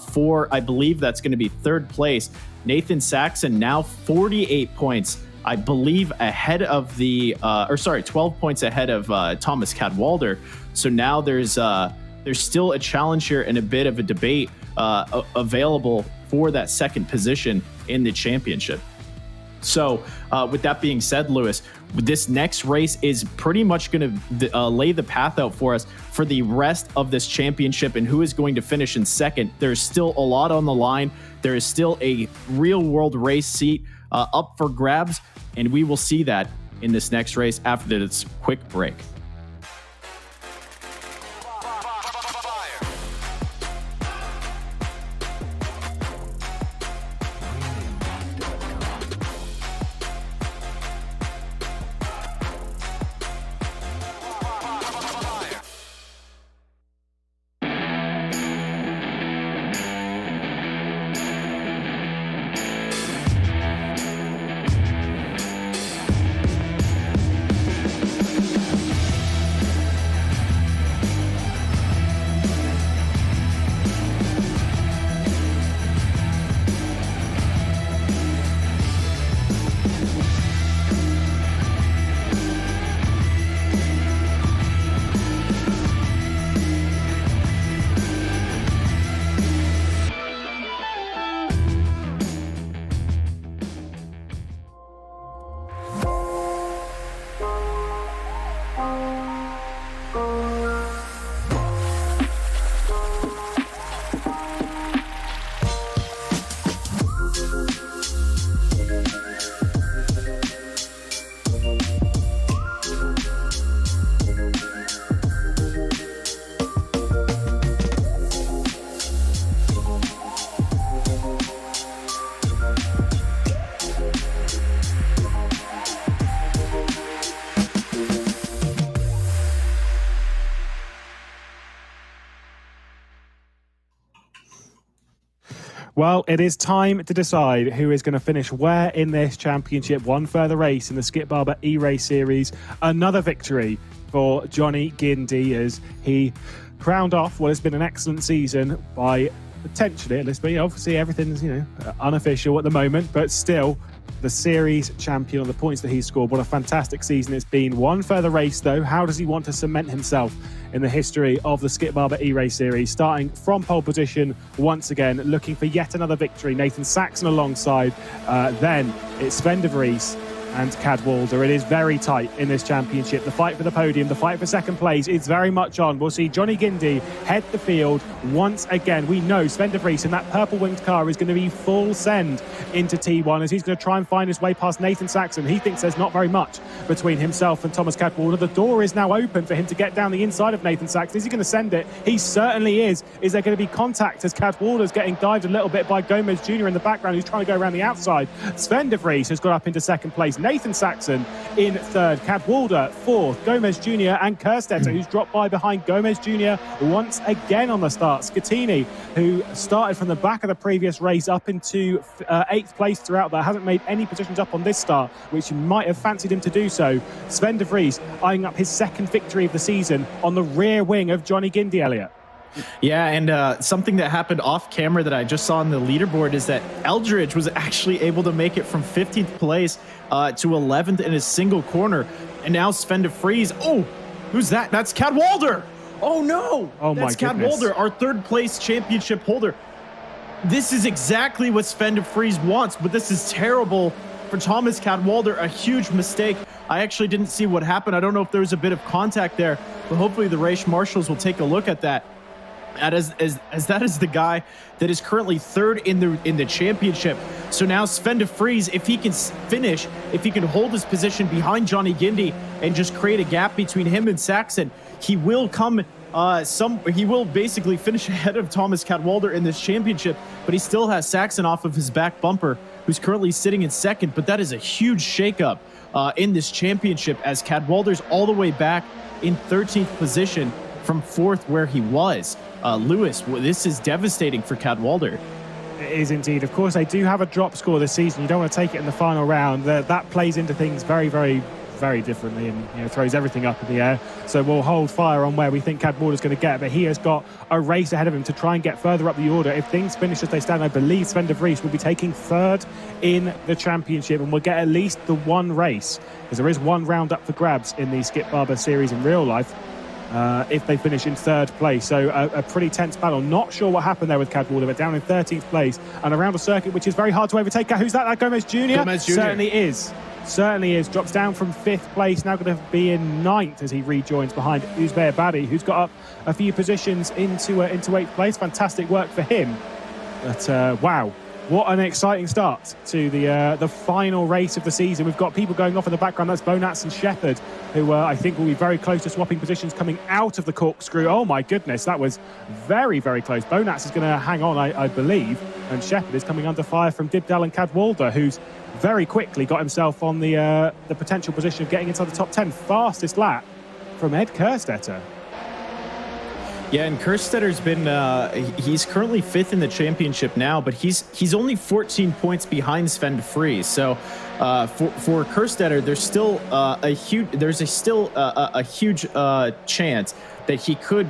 for, I believe that's going to be 3rd place. Nathan Saxon now 48 points, I believe, ahead of 12 points ahead of Thomas Cadwalader. So now there's still a challenge here and a bit of a debate available for that 2nd position in the championship. So with that being said, Lewis, this next race is pretty much going to lay the path out for us for the rest of this championship and who is going to finish in 2nd. There's still a lot on the line. There is still a real world race seat up for grabs, and we will see that in this next race after this quick break. Well, it is time to decide who is going to finish where in this championship. One further race in the Skip Barber eRace series. Another victory for Johnny Guindi as he crowned off what has been an excellent season by potentially, let's be obviously everything's unofficial at the moment, but still the series champion on the points that he's scored. What a fantastic season it's been. One further race though. How does he want to cement himself in the history of the Skip Barber eRace series? Starting from pole position once again, looking for yet another victory. Nathan Saxon alongside. Then it's Sven Vries and Cadwalader. It is very tight in this championship. The fight for the podium, the fight for second place, it's very much on. We'll see Johnny Guindi head the field once again. We know Sven Vries in that purple winged car is going to be full send into T1 as he's going to try and find his way past Nathan Saxon. He thinks there's not very much between himself and Thomas Cadwalader. The door is now open for him to get down the inside of Nathan Saxon. Is he going to send it? He certainly is. Is there going to be contact as Cadwalader's getting dived a little bit by Gomez Jr. in the background, who's trying to go around the outside? Sven Vries has got up into second place. Nathan Saxon in third, Cadwalader fourth, Gomez Jr. and Kerstetter, who's dropped by behind Gomez Jr. once again on the start. Scatini, who started from the back of the previous race up into eighth place throughout that, hasn't made any positions up on this start, which might have fancied him to do so. Sven Vries eyeing up his second victory of the season on the rear wing of Johnny Guindi, Elliot. Yeah, and something that happened off camera that I just saw on the leaderboard is that Eldridge was actually able to make it from 15th place to 11th in a single corner. And now Sven Vries, oh, who's that? That's Cadwalader. Oh no, that's Cadwalader, our third place championship holder. This is exactly what Sven Vries wants, but this is terrible for Thomas Cadwalader. A huge mistake. I actually didn't see what happened. I don't know if there was a bit of contact there, but hopefully the race marshals will take a look at that. As that is the guy that is currently third in the championship. So now Sven Vries, if he can finish, if he can hold his position behind Johnny Guindi and just create a gap between him and Saxon, he will come he will basically finish ahead of Thomas Cadwalader in this championship, but he still has Saxon off of his back bumper, who's currently sitting in second. But that is a huge shakeup in this championship as Cadwalader's all the way back in 13th position from fourth where he was. Lewis, this is devastating for Cadwalader. It is indeed. Of course, they do have a drop score this season. You don't want to take it in the final round. That plays into things very, very, very differently and throws everything up in the air. So we'll hold fire on where we think Cadwalader's going to get, but he has got a race ahead of him to try and get further up the order. If things finish as they stand, I believe Sven Vries will be taking third in the championship and will get at least the one race, because there is one round up for grabs in the Skip Barber series in real life. If they finish in third place. So a pretty tense battle. Not sure what happened there with Cadwalader, but down in 13th place and around a circuit which is very hard to overtake. Who's that? Gomez Jr.? Gomez Jr. Certainly is. Drops down from 5th place, now going to be in 9th as he rejoins behind Uzbek Badi, who's got up a few positions into 8th place. Fantastic work for him. But wow. What an exciting start to the final race of the season. We've got people going off in the background. That's Bonatz and Shepherd, who I think will be very close to swapping positions coming out of the corkscrew. Oh my goodness, that was very, very close. Bonatz is going to hang on, I believe, and Shepherd is coming under fire from Dibdal and Cadwalader, who's very quickly got himself on the potential position of getting inside the top 10. Fastest lap from Ed Kerstetter. Yeah, and Kerstetter's been, he's currently 5th in the championship now, but he's only 14 points behind Sven Vries. So for Kerstetter, there's still a huge chance that he could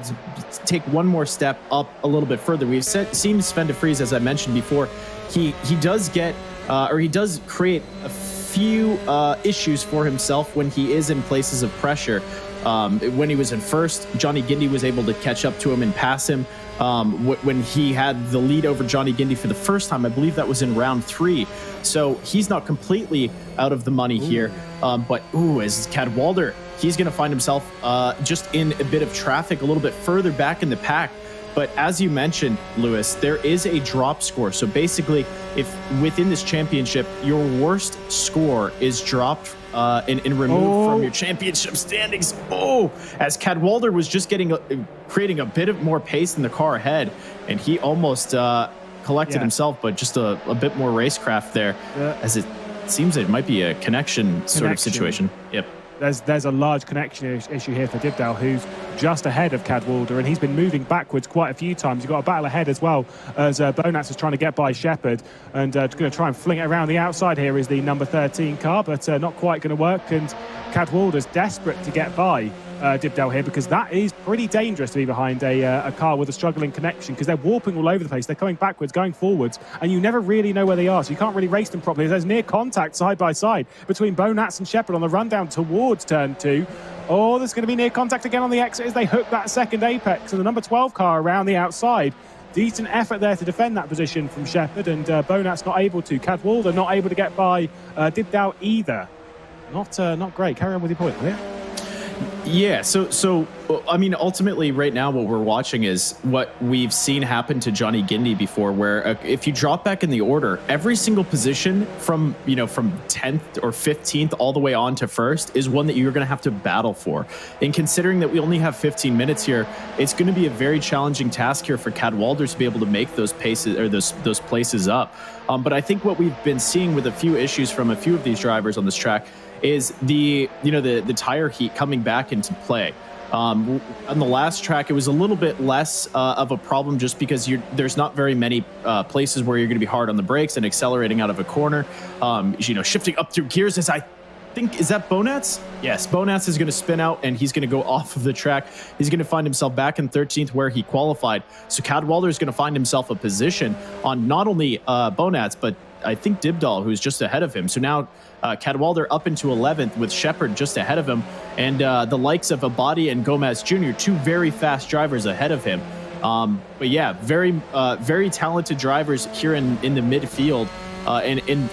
take one more step up a little bit further. We've seen Sven Vries, as I mentioned before, he does get, or he does create a few issues for himself when he is in places of pressure. When he was in first, Johnny Guindi was able to catch up to him and pass him. When he had the lead over Johnny Guindi for the first time, I believe that was in round 3. So he's not completely out of the money here. But as Cadwalader, he's going to find himself just in a bit of traffic a little bit further back in the pack. But as you mentioned, Lewis, there is a drop score. So basically, if within this championship, your worst score is dropped and removed from your championship standings. As Cadwalader was just creating a bit of more pace in the car ahead, and he almost collected himself, but just a bit more racecraft there, as it seems it might be a connection sort of situation. Yep. there's a large connection issue here for Dibdale, who's just ahead of Cadwalader, and he's been moving backwards quite a few times. You've got a battle ahead as well, as Bonats is trying to get by Shepherd, and going to try and fling it around the outside. Here is the number 13 car, but not quite going to work, and Cadwalader's desperate to get by Dibdale here, because that is pretty dangerous to be behind a car with a struggling connection, because they're warping all over the place. They're coming backwards, going forwards, and you never really know where they are, so you can't really race them properly. There's near contact side by side between Bonats and Shepherd on the run down towards turn 2. Oh, there's going to be near contact again on the exit as they hook that second apex, and the number 12 car around the outside. Decent effort there to defend that position from Shepherd, and Bonats not able to. Cadwalader not able to get by Dibdale either. Not great. Carry on with your point, will you? Yeah, so I mean, ultimately right now what we're watching is what we've seen happen to Johnny Guindi before, where if you drop back in the order, every single position from 10th or 15th all the way on to first is one that you're going to have to battle for. And considering that we only have 15 minutes here, it's going to be a very challenging task here for Cadwalader to be able to make those paces or those places up. But I think what we've been seeing with a few issues from a few of these drivers on this track is the tire heat coming back into play. On the last track, it was a little bit less of a problem, just because there's not very many places where you're going to be hard on the brakes and accelerating out of a corner. Shifting up through gears, as I think, is that Bonats? Yes, Bonats is going to spin out and he's going to go off of the track. He's going to find himself back in 13th where he qualified. So Cadwalader is going to find himself a position on not only Bonats, but I think Dibdale, who's just ahead of him. So now Cadwalader up into 11th with Shepherd just ahead of him, and the likes of Abadi and Gomez Jr., two very fast drivers ahead of him. But yeah, very talented drivers here in the midfield, and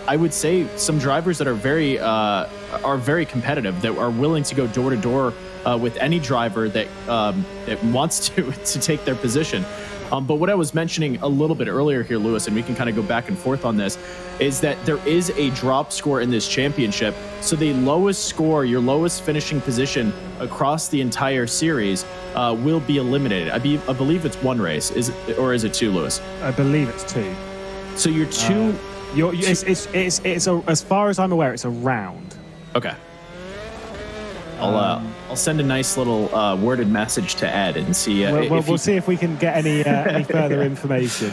I would say some drivers that are very competitive, that are willing to go door to door with any driver that wants to take their position. But what I was mentioning a little bit earlier here, Lewis, and we can kind of go back and forth on this, is that there is a drop score in this championship. So the lowest score, your lowest finishing position across the entire series, will be eliminated. I believe it's one race, or is it two, Lewis? I believe it's two. So you're two. It's as far as I'm aware, it's a round. Okay. I'll send a nice little worded message to Ed and see. We'll see if we can get any further information.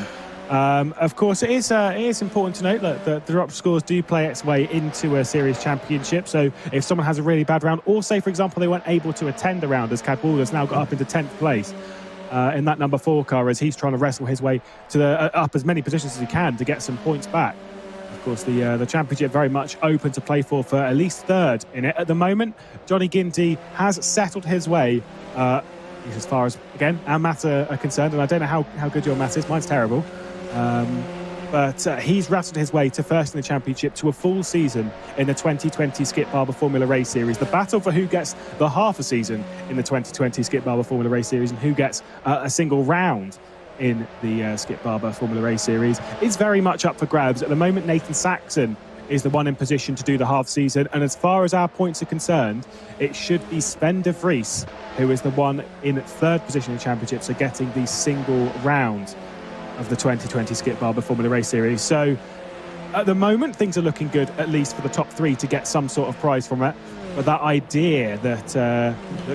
Of course, it is important to note that the drop scores do play its way into a series championship. So if someone has a really bad round, or say, for example, they weren't able to attend a round, as Cadwalader's now got up into 10th place in that number 4 car, as he's trying to wrestle his way to up as many positions as he can to get some points back. Of course, the championship very much open to play for at least 3rd in it at the moment. Johnny Guindi has settled his way, as far as, again, our maths are concerned, and I don't know how good your maths is. Mine's terrible. But he's rattled his way to first in the championship, to a full season in the 2020 Skip Barber Formula Race Series. The battle for who gets the half a season in the 2020 Skip Barber Formula Race Series and who gets a single round in the Skip Barber Formula Race Series is very much up for grabs. At the moment, Nathan Saxon is the one in position to do the half season, and as far as our points are concerned, it should be Sven Vries who is the one in 3rd position in the championship, so getting the single round of the 2020 Skip Barber Formula Race Series. So at the moment, things are looking good, at least for the top 3 to get some sort of prize from it. But that idea that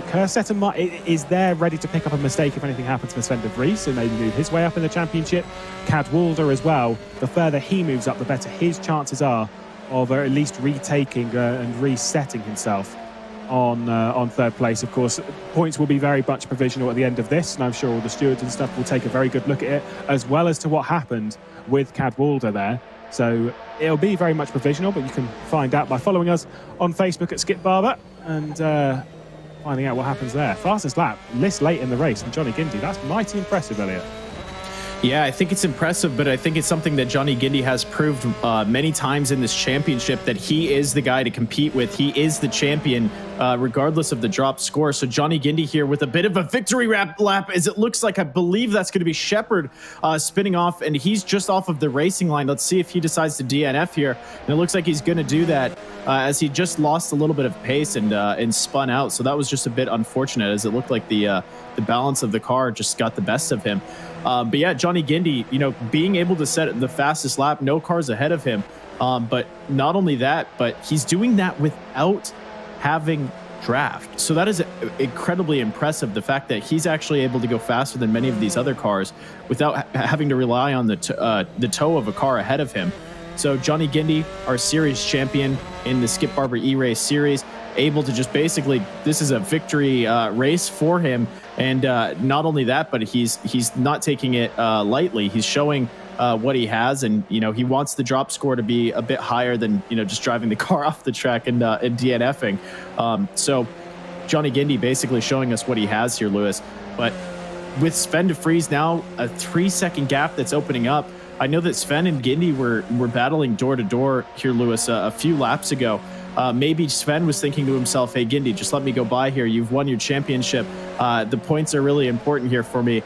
Kerstetter is there ready to pick up a mistake if anything happens for Sven Vries and maybe move his way up in the championship. Cadwalader as well. The further he moves up, the better his chances are of at least retaking and resetting himself on 3rd place. Of course, points will be very much provisional at the end of this, and I'm sure all the stewards and stuff will take a very good look at it, as well as to what happened with Cadwalader there. So it'll be very much provisional, but you can find out by following us on Facebook at Skip Barber and finding out what happens there. Fastest lap this late in the race from Johnny Guindi. That's mighty impressive, Elliot. Yeah, I think it's impressive, but I think it's something that Johnny Guindi has proved many times in this championship, that he is the guy to compete with. He is the champion, regardless of the drop score. So Johnny Guindi here with a bit of a victory lap, as it looks like. I believe that's going to be Shepherd spinning off, and he's just off of the racing line. Let's see if he decides to DNF here. And it looks like he's going to do that, as he just lost a little bit of pace and spun out. So that was just a bit unfortunate, as it looked like the balance of the car just got the best of him. But yeah, Johnny Guindi, being able to set the fastest lap, no cars ahead of him. But not only that, but he's doing that without having draft. So that is incredibly impressive. The fact that he's actually able to go faster than many of these other cars without having to rely on the toe of a car ahead of him. So Johnny Guindi, our series champion in the Skip Barber eRace series, able to just basically, this is a victory race for him. And not only that, but he's not taking it lightly. He's showing what he has, and he wants the drop score to be a bit higher than just driving the car off the track and DNFing. So Johnny Guindi basically showing us what he has here, Lewis. But with Sven de Vries now, a 3-second gap that's opening up. I know that Sven and Guindi were battling door to door here, Lewis, a few laps ago. Maybe Sven was thinking to himself, hey, Guindi, just let me go by here. You've won your championship. The points are really important here for me.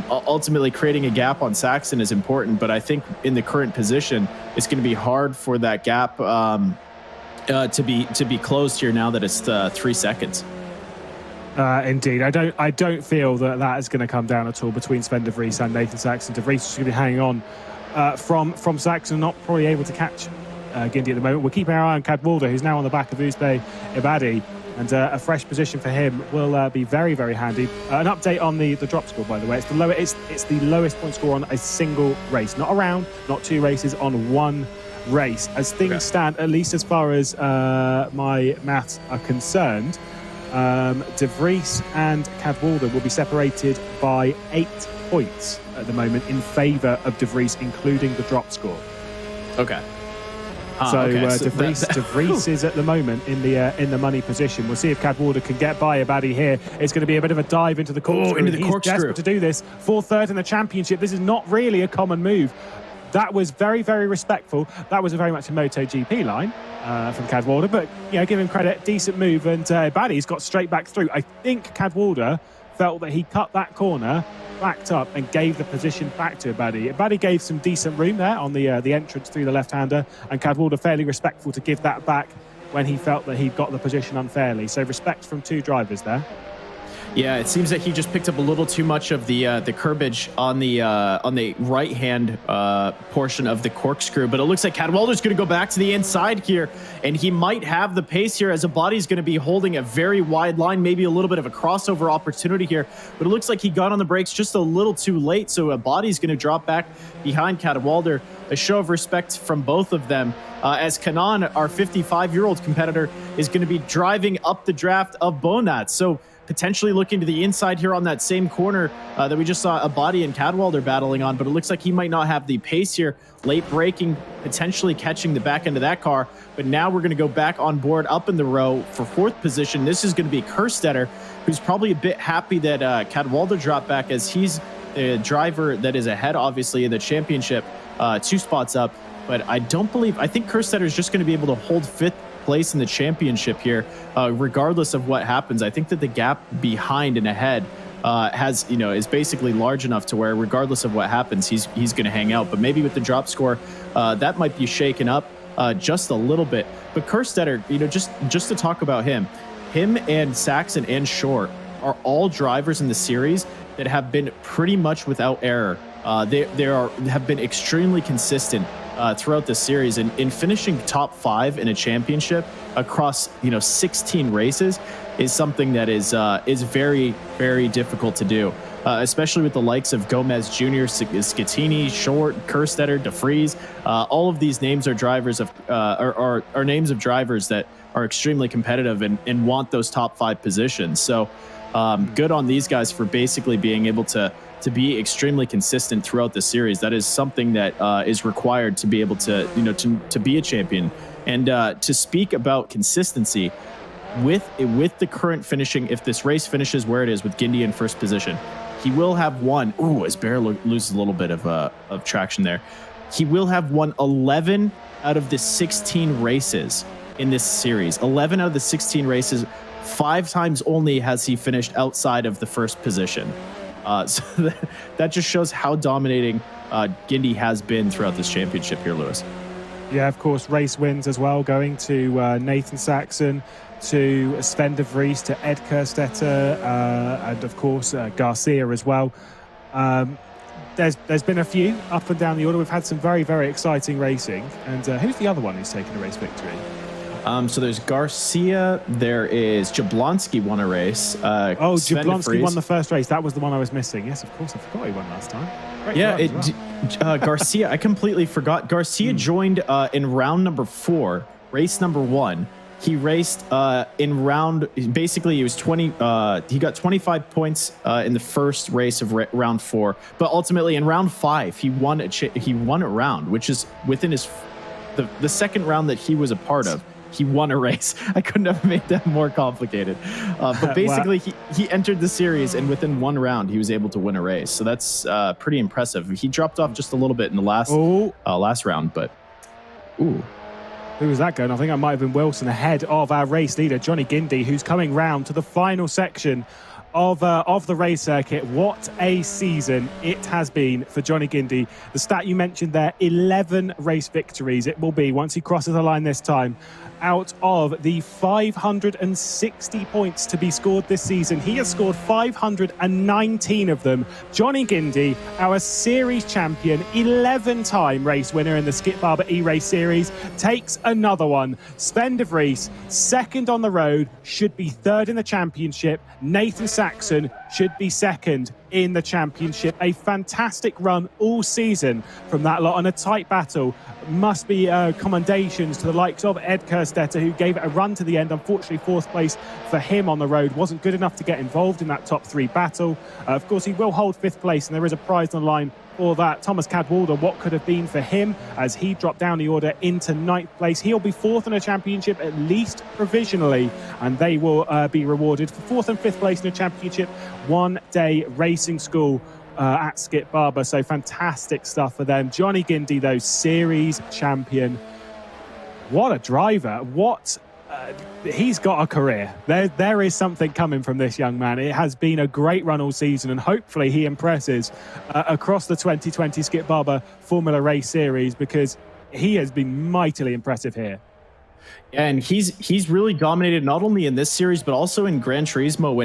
Ultimately creating a gap on Saxon is important, but I think in the current position, it's going to be hard for that gap to be closed here now that it's 3 seconds. Indeed, I don't feel that is going to come down at all between Sven de Vries and Nathan Saxon. De Vries is going to be hanging on from Saxon, not probably able to catch Guindi at the moment. We'll keep our eye on Cadwalader, who's now on the back of Uzbek Ibadi. And a fresh position for him will be very, very handy. An update on the drop score, by the way. It's the lowest point score on a single race. Not a round, not 2 races, on 1 race. As things stand, at least as far as my maths are concerned, De Vries and Cadwalader will be separated by 8 points at the moment in favour of De Vries, including the drop score. Okay. De Vries is at the moment in the money position. We'll see if Cadwalader can get by Ibadi here. It's going to be a bit of a dive into the corkscrew. He's desperate to do this for third in the championship. This is not really a common move. That was very, very respectful. That was very much a MotoGP line from Cadwalader, but give him credit. Decent move, and Ibadi's got straight back through. I think Cadwalader felt that he cut that corner, backed up, and gave the position back to Ibadi. Ibadi gave some decent room there on the entrance through the left-hander, and Cadwalader fairly respectful to give that back when he felt that he'd got the position unfairly. So respect from 2 drivers there. Yeah, it seems that he just picked up a little too much of the curbage on the right-hand portion of the corkscrew. But it looks like Cadwalader's going to go back to the inside here, and he might have the pace here as Ibadi's going to be holding a very wide line, maybe a little bit of a crossover opportunity here. But it looks like he got on the brakes just a little too late, so Ibadi's going to drop back behind Cadwalader. A show of respect from both of them, as Kanan, our 55-year-old competitor, is going to be driving up the draft of Bonat. So potentially looking to the inside here on that same corner that we just saw Ibadi and Cadwalader battling on, but it looks like he might not have the pace here. Late braking, potentially catching the back end of that car, but now we're going to go back on board up in the row for 4th position. This is going to be Kerstetter, who's probably a bit happy that Cadwalader dropped back, as he's the driver that is ahead, obviously, in the championship, 2 spots up. But I think Kerstetter is just going to be able to hold 5th place in the championship here, regardless of what happens. I think that the gap behind and ahead is basically large enough to where, regardless of what happens, he's going to hang out. But maybe with the drop score, that might be shaken up just a little bit. But Kerstetter, just to talk about him and Saxon and Short are all drivers in the series that have been pretty much without error. They have been extremely consistent throughout the series, and in finishing top 5 in a championship across 16 races is something that is very, very difficult to do, especially with the likes of Gomez Jr., Schettini, Short, Kerstetter, De Vries. All of these names are drivers of are names of drivers that are extremely competitive and want those top 5 positions. So good on these guys for basically being able to be extremely consistent throughout the series. That is something that is required to be able to be a champion. And to speak about consistency with the current finishing, if this race finishes where it is with Guindi in 1st position, he will have won. Ooh, as Bear loses a little bit of traction there. He will have won 11 out of the 16 races in this series. 11 out of the 16 races. 5 times only has he finished outside of the 1st position. So that just shows how dominating Guindi has been throughout this championship here, Lewis. Yeah, of course, race wins as well, going to Nathan Saxon, to Sven de Vries, to Ed Kerstetter, and of course Garcia as well. There's been a few up and down the order. We've had some very, very exciting racing. And who's the other one who's taken a race victory? So there's Garcia. There is Jablonski won a race. Sven Jablonski won the first race. That was the one I was missing. Yes, of course. I forgot he won last time. Great Garcia. I completely forgot. Garcia joined in round number 4, race number 1. He raced in round. Basically, he was 20. He got 25 points in the first race of round 4, but ultimately in round 5, he won a round, which is within the second round that he was a part of. He won a race. I couldn't have made that more complicated. But basically, he entered the series, and within one round, he was able to win a race. So that's pretty impressive. He dropped off just a little bit in the last round, but ooh. Who was that going? I think that might have been Wilson ahead of our race leader, Johnny Guindi, who's coming round to the final section of the race circuit. What a season it has been for Johnny Guindi. The stat you mentioned there, 11 race victories it will be once he crosses the line this time. Out of the 560 points to be scored this season, he has scored 519 of them. Johnny Guindi, our series champion, 11-time race winner in the Skip Barber eRace series, takes another one. Sven de Vries, second on the road, should be third in the championship. Nathan Saxon should be second in the championship. A fantastic run all season from that lot, and a tight battle. Must be commendations to the likes of Ed Kerstetter, who gave it a run to the end. Unfortunately, 4th place for him on the road. Wasn't good enough to get involved in that top 3 battle. Of course, he will hold 5th place, and there is a prize on the line for that. Thomas Cadwalader, what could have been for him as he dropped down the order into 9th place. He'll be 4th in a championship, at least provisionally, and they will be rewarded for 4th and 5th place in a championship one-day racing school at Skip Barber. So fantastic stuff for them. Johnny Guindi, though, series champion. What a driver. He's got a career. There is something coming from this young man. It has been a great run all season, and hopefully he impresses across the 2020 Skip Barber Formula Race Series, because he has been mightily impressive here. And he's really dominated not only in this series, but also in Gran Turismo,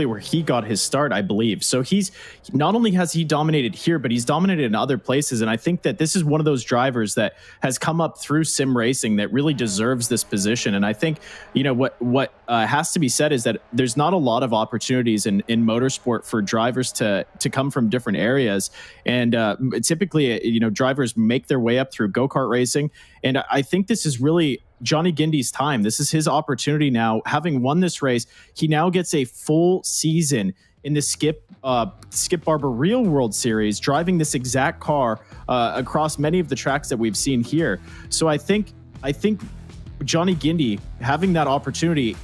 where he got his start, I believe. So he's not only has he dominated here, but he's dominated in other places. And I think that this is one of those drivers that has come up through sim racing that really deserves this position. And I think, what has to be said is that there's not a lot of opportunities in motorsport for drivers to come from different areas. And typically, drivers make their way up through go-kart racing. And I think this is really Johnny Guindi's time. This is his opportunity now. Having won this race, he now gets a full season in the Skip Barber Real World Series, driving this exact car across many of the tracks that we've seen here. So I think Johnny Guindi having that opportunity,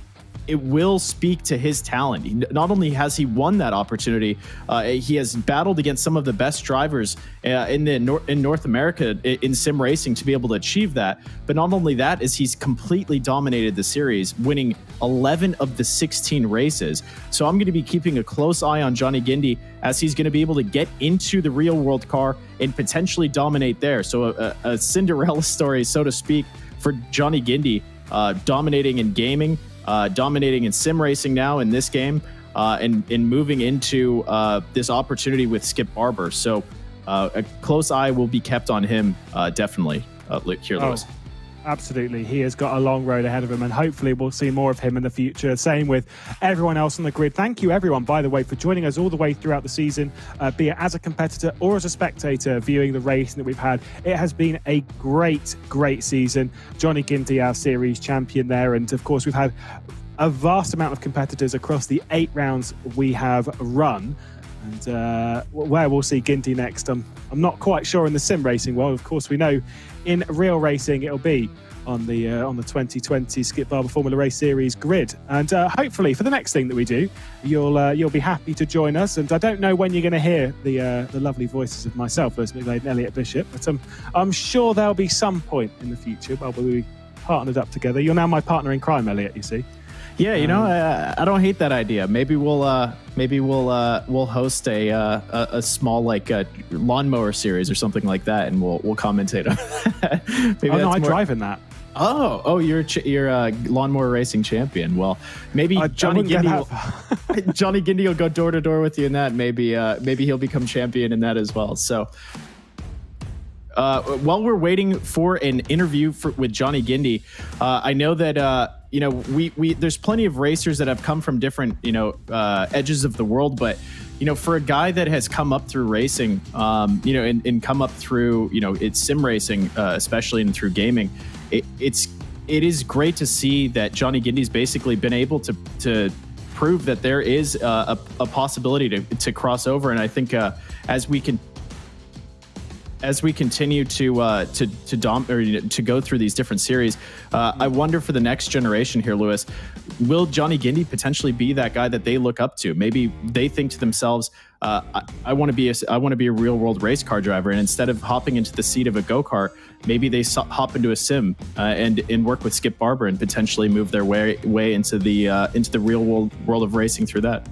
it will speak to his talent. Not only has he won that opportunity, he has battled against some of the best drivers in North America in sim racing to be able to achieve that. But not only that, is he's completely dominated the series, winning 11 of the 16 races. So I'm going to be keeping a close eye on Johnny Guindi, as he's going to be able to get into the real world car and potentially dominate there. So a Cinderella story, so to speak, for Johnny Guindi, dominating in gaming, dominating in sim racing now in this game, and moving into this opportunity with Skip Barber. So a close eye will be kept on him, definitely, here, Lewis. Absolutely. He has got a long road ahead of him, and hopefully we'll see more of him in the future. Same with everyone else on the grid. Thank you, everyone, by the way, for joining us all the way throughout the season, be it as a competitor or as a spectator viewing the race that we've had. It has been a great season. Johnny Guindi, our series champion there. And of course, we've had a vast amount of competitors across the 8 rounds we have run. And where we'll see Guindi next, I'm not quite sure in the sim racing world. Of course, we know in real racing it'll be on the 2020 Skip Barber Formula Race Series grid. And hopefully for the next thing that we do, you'll be happy to join us. And I don't know when you're going to hear the lovely voices of myself, Lewis McGlade and Elliot Bishop, but I'm sure there'll be some point in the future where we'll be partnered up together. You're now my partner in crime, Elliot, you see. Yeah, I don't hate that idea. Maybe we'll host a small lawnmower series or something like that, and we'll commentate on that. I drive in that. Oh, you're a lawnmower racing champion. Well, maybe Johnny Guindi will go door to door with you in that. Maybe he'll become champion in that as well. So while we're waiting for an interview with Johnny Guindi, I know that we there's plenty of racers that have come from different edges of the world, but for a guy that has come up through racing, and come up through it's sim racing, especially and through gaming, it is great to see that Johnny Guindy's basically been able to prove that there is a possibility to cross over, and I think as we continue to go through these different series, I wonder for the next generation here, Lewis, will Johnny Guindi potentially be that guy that they look up to? Maybe they think to themselves, I want to be a real world race car driver, and instead of hopping into the seat of a go-kart, maybe they hop into a sim and work with Skip Barber and potentially move their way into the real world of racing through that.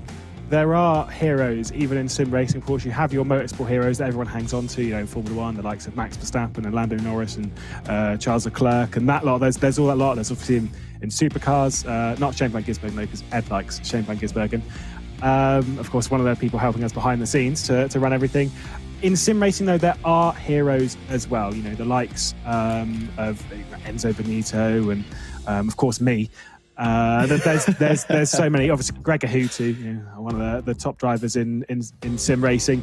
There are heroes, even in sim racing. Of course, you have your motorsport heroes that everyone hangs on to, in Formula One, the likes of Max Verstappen and Lando Norris and Charles Leclerc and that lot. There's all that lot. There's obviously in supercars, not Shane Van Gisbergen, though, because Ed likes Shane Van Gisbergen. Of course, one of the people helping us behind the scenes to run everything. In sim racing, though, there are heroes as well. The likes of Enzo Benito and, of course, me. There's so many. Obviously, Greg Ahutu, one of the top drivers in sim racing.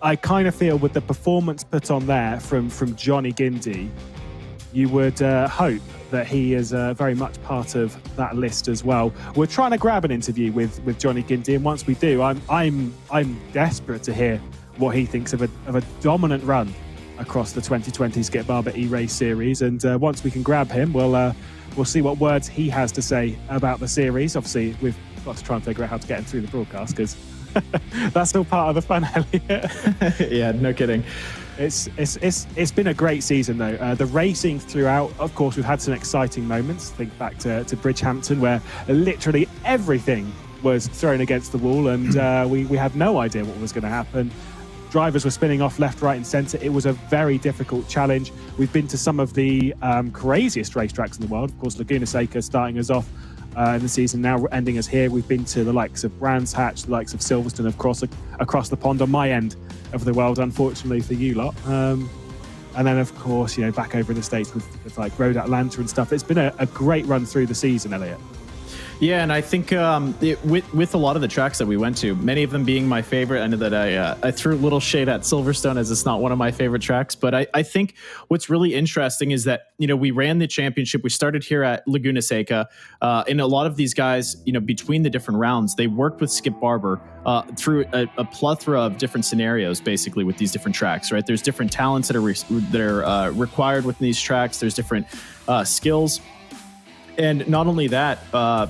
I kind of feel with the performance put on there from Johnny Guindi, you would hope that he is very much part of that list as well. We're trying to grab an interview with Johnny Guindi, and once we do, I'm desperate to hear what he thinks of a dominant run across the 2020 Skip Barber eRace series. And once we can grab him, we'll see what words he has to say about the series. Obviously, we've got to try and figure out how to get him through the broadcast, because that's all part of the fun, Elliot. Yeah, no kidding. It's been a great season, though. The racing throughout, of course, we've had some exciting moments. Think back to Bridgehampton, where literally everything was thrown against the wall, and we had no idea what was going to happen. Drivers were spinning off left, right and centre. It was a very difficult challenge. We've been to some of the craziest racetracks in the world. Of course, Laguna Seca starting us off in the season, now ending us here. We've been to the likes of Brands Hatch, the likes of Silverstone, across the pond on my end of the world, unfortunately for you lot. And then, of course, back over in the States with like Road Atlanta and stuff. It's been a great run through the season, Elliot. Yeah, and I think with a lot of the tracks that we went to, many of them being my favorite, I know that I threw a little shade at Silverstone as it's not one of my favorite tracks, but I think what's really interesting is that, we ran the championship. We started here at Laguna Seca, and a lot of these guys, between the different rounds, they worked with Skip Barber through a plethora of different scenarios, basically, with these different tracks, right? There's different talents that are required within these tracks. There's different skills. And not only that,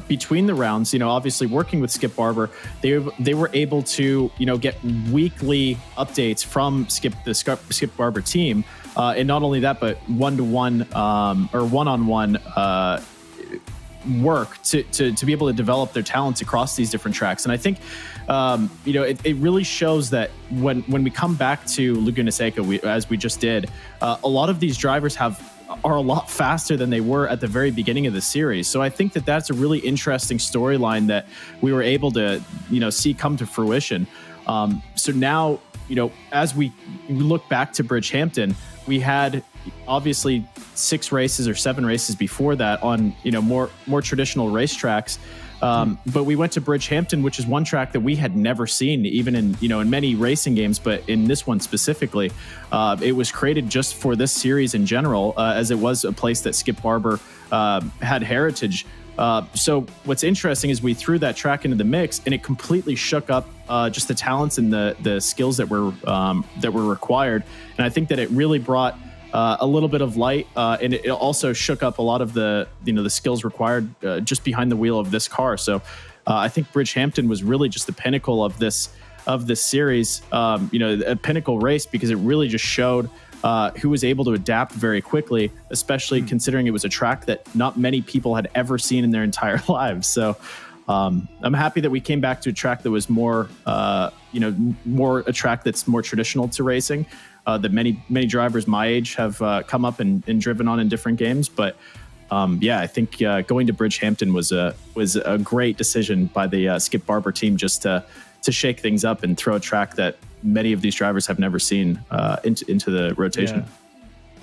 between the rounds, obviously working with Skip Barber, they were able to, get weekly updates from the Skip Barber team. And not only that, but one-to-one or one-on-one work to be able to develop their talents across these different tracks. And I think, it really shows that when we come back to Laguna Seca, as we just did, a lot of these drivers are a lot faster than they were at the very beginning of the series. So I think that that's a really interesting storyline that we were able to, see come to fruition. So now, as we look back to Bridgehampton, we had obviously 6 races or 7 races before that on, more traditional racetracks. But we went to Bridgehampton, which is one track that we had never seen, even in many racing games, but in this one specifically, it was created just for this series in general, as it was a place that Skip Barber had heritage. So what's interesting is we threw that track into the mix, and it completely shook up just the talents and the skills that were required. And I think that it really brought a little bit of light, and it also shook up a lot of the skills required just behind the wheel of this car. So I think Bridgehampton was really just the pinnacle of this series, a pinnacle race, because it really just showed who was able to adapt very quickly, especially considering it was a track that not many people had ever seen in their entire lives. So I'm happy that we came back to a track that was more a track that's more traditional to racing. That many drivers my age have come up and driven on in different games. But I think going to Bridgehampton was a great decision by the Skip Barber team, just to shake things up and throw a track that many of these drivers have never seen into the rotation.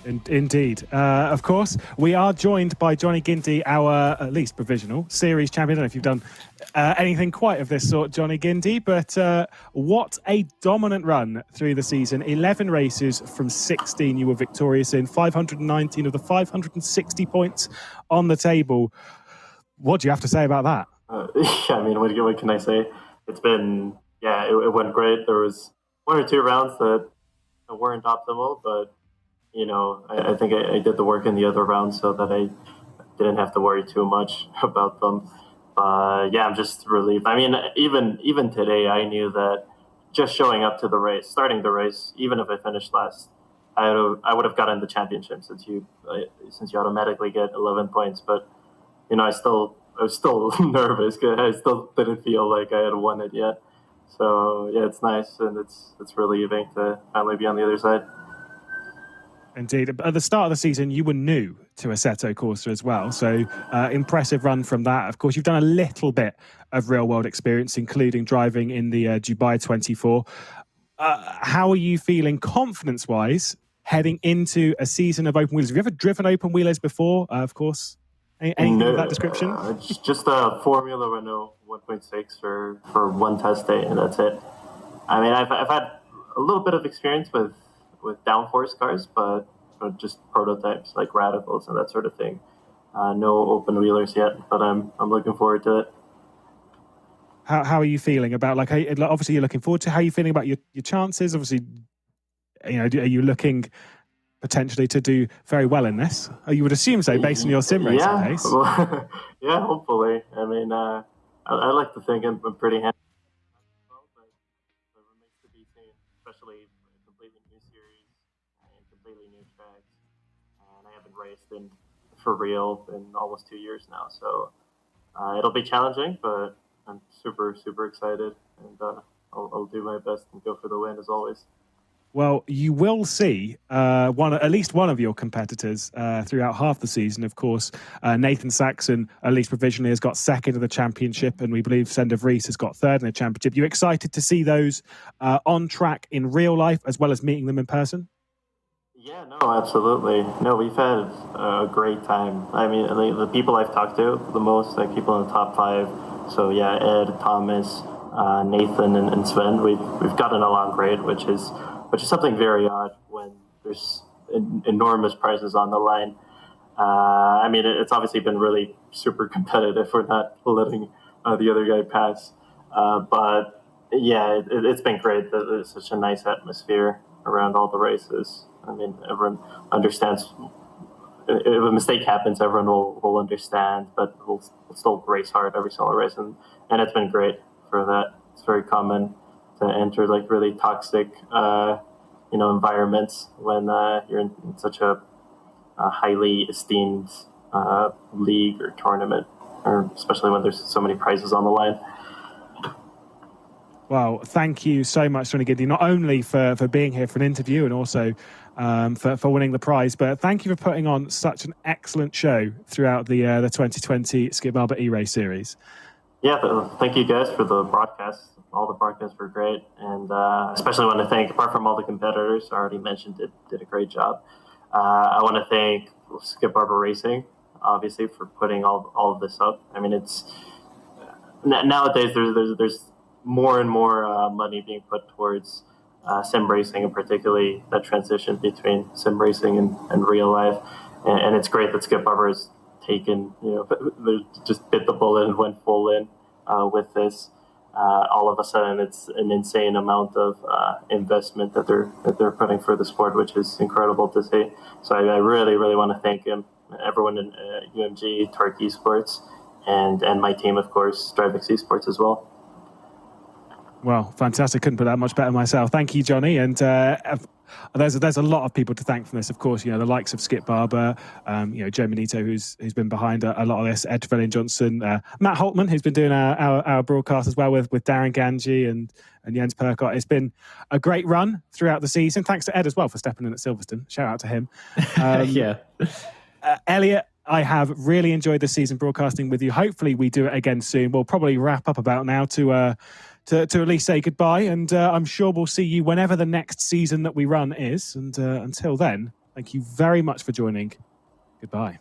Indeed. Of course, we are joined by Johnny Guindi, our at least provisional series champion. I don't know if you've done anything quite of this sort, Johnny Guindi, but what a dominant run through the season. 11 races from 16 you were victorious in, 519 of the 560 points on the table. What do you have to say about that? I mean, what can I say? It's been, it went great. There was one or two rounds that weren't optimal, but I think I did the work in the other rounds so that I didn't have to worry too much about them. I'm just relieved. I mean, even today, I knew that just showing up to the race, starting the race, even if I finished last, I would have gotten the championship since you automatically get 11 points. But I was still nervous because I still didn't feel like I had won it yet. So it's nice and it's relieving to finally be on the other side. Indeed. At the start of the season, you were new to Assetto Corsa as well. So impressive run from that. Of course, you've done a little bit of real-world experience, including driving in the Dubai 24. How are you feeling confidence-wise heading into a season of open wheelers? Have you ever driven open wheelers before, of course? Anything of that description? Just a Formula Renault 1.6 for one test day, and that's it. I mean, I've had a little bit of experience with downforce cars, but just prototypes like radicals and that sort of thing. No open wheelers yet, but I'm looking forward to it. How are you feeling about, obviously you're looking forward to, how are you feeling about your chances? Obviously, are you looking potentially to do very well in this? You would assume so based on your sim racing pace. Well, hopefully. I mean, I like to think I'm pretty handy. Especially a completely new series and completely new tracks. And I haven't raced for real in almost 2 years now. So it'll be challenging, but I'm super, super excited. And I'll do my best and go for the win as always. Well, you will see at least one of your competitors throughout half the season. Of course, Nathan Saxon, at least provisionally, has got second in the championship, and we believe Sven Vries has got third in the championship. You excited to see those on track in real life as well as meeting them in person? Yeah, no, absolutely. No, we've had a great time. I mean, the people I've talked to the most, like people in the top 5. So Ed, Thomas, Nathan, and Sven. We've gotten along great, which is something very odd when there's enormous prizes on the line. I mean, it's obviously been really super competitive. We're not letting the other guy pass. But it's been great. There's such a nice atmosphere around all the races. I mean, everyone understands. If a mistake happens, everyone will understand, but we'll still race hard every single race. And it's been great for that. It's very common to enter like really toxic, environments when you're in such a highly esteemed league or tournament, or especially when there's so many prizes on the line. Well, thank you so much, Johnny Guindi, not only for being here for an interview and also for winning the prize, but thank you for putting on such an excellent show throughout the 2020 Skip Barber eRace series. Yeah, thank you guys for the broadcast. All the broadcasts were great, and especially want to thank, apart from all the competitors I already mentioned, did a great job. I want to thank Skip Barber Racing, obviously, for putting all of this up. I mean, it's nowadays there's more and more money being put towards sim racing, and particularly that transition between sim racing and real life. And it's great that Skip Barber has taken, just bit the bullet and went full in with this. All of a sudden, it's an insane amount of investment that they're putting for the sport, which is incredible to see. So I really, really want to thank him, everyone in UMG, Torque Esports, and my team, of course, DriveX Esports as well. Well, fantastic. Couldn't put that much better myself. Thank you, Johnny. And there's a lot of people to thank from this, of course. The likes of Skip Barber, Joe Manito, who's been behind a lot of this, Ed Trevelyan-Johnson, Matt Holtman, who's been doing our broadcast as well with Darren Ganji and Jens Perkott. It's been a great run throughout the season. Thanks to Ed as well for stepping in at Silverstone. Shout out to him. Elliot, I have really enjoyed this season broadcasting with you. Hopefully we do it again soon. We'll probably wrap up about now to at least say goodbye. And I'm sure we'll see you whenever the next season that we run is. And until then, Thank you very much for joining. Goodbye.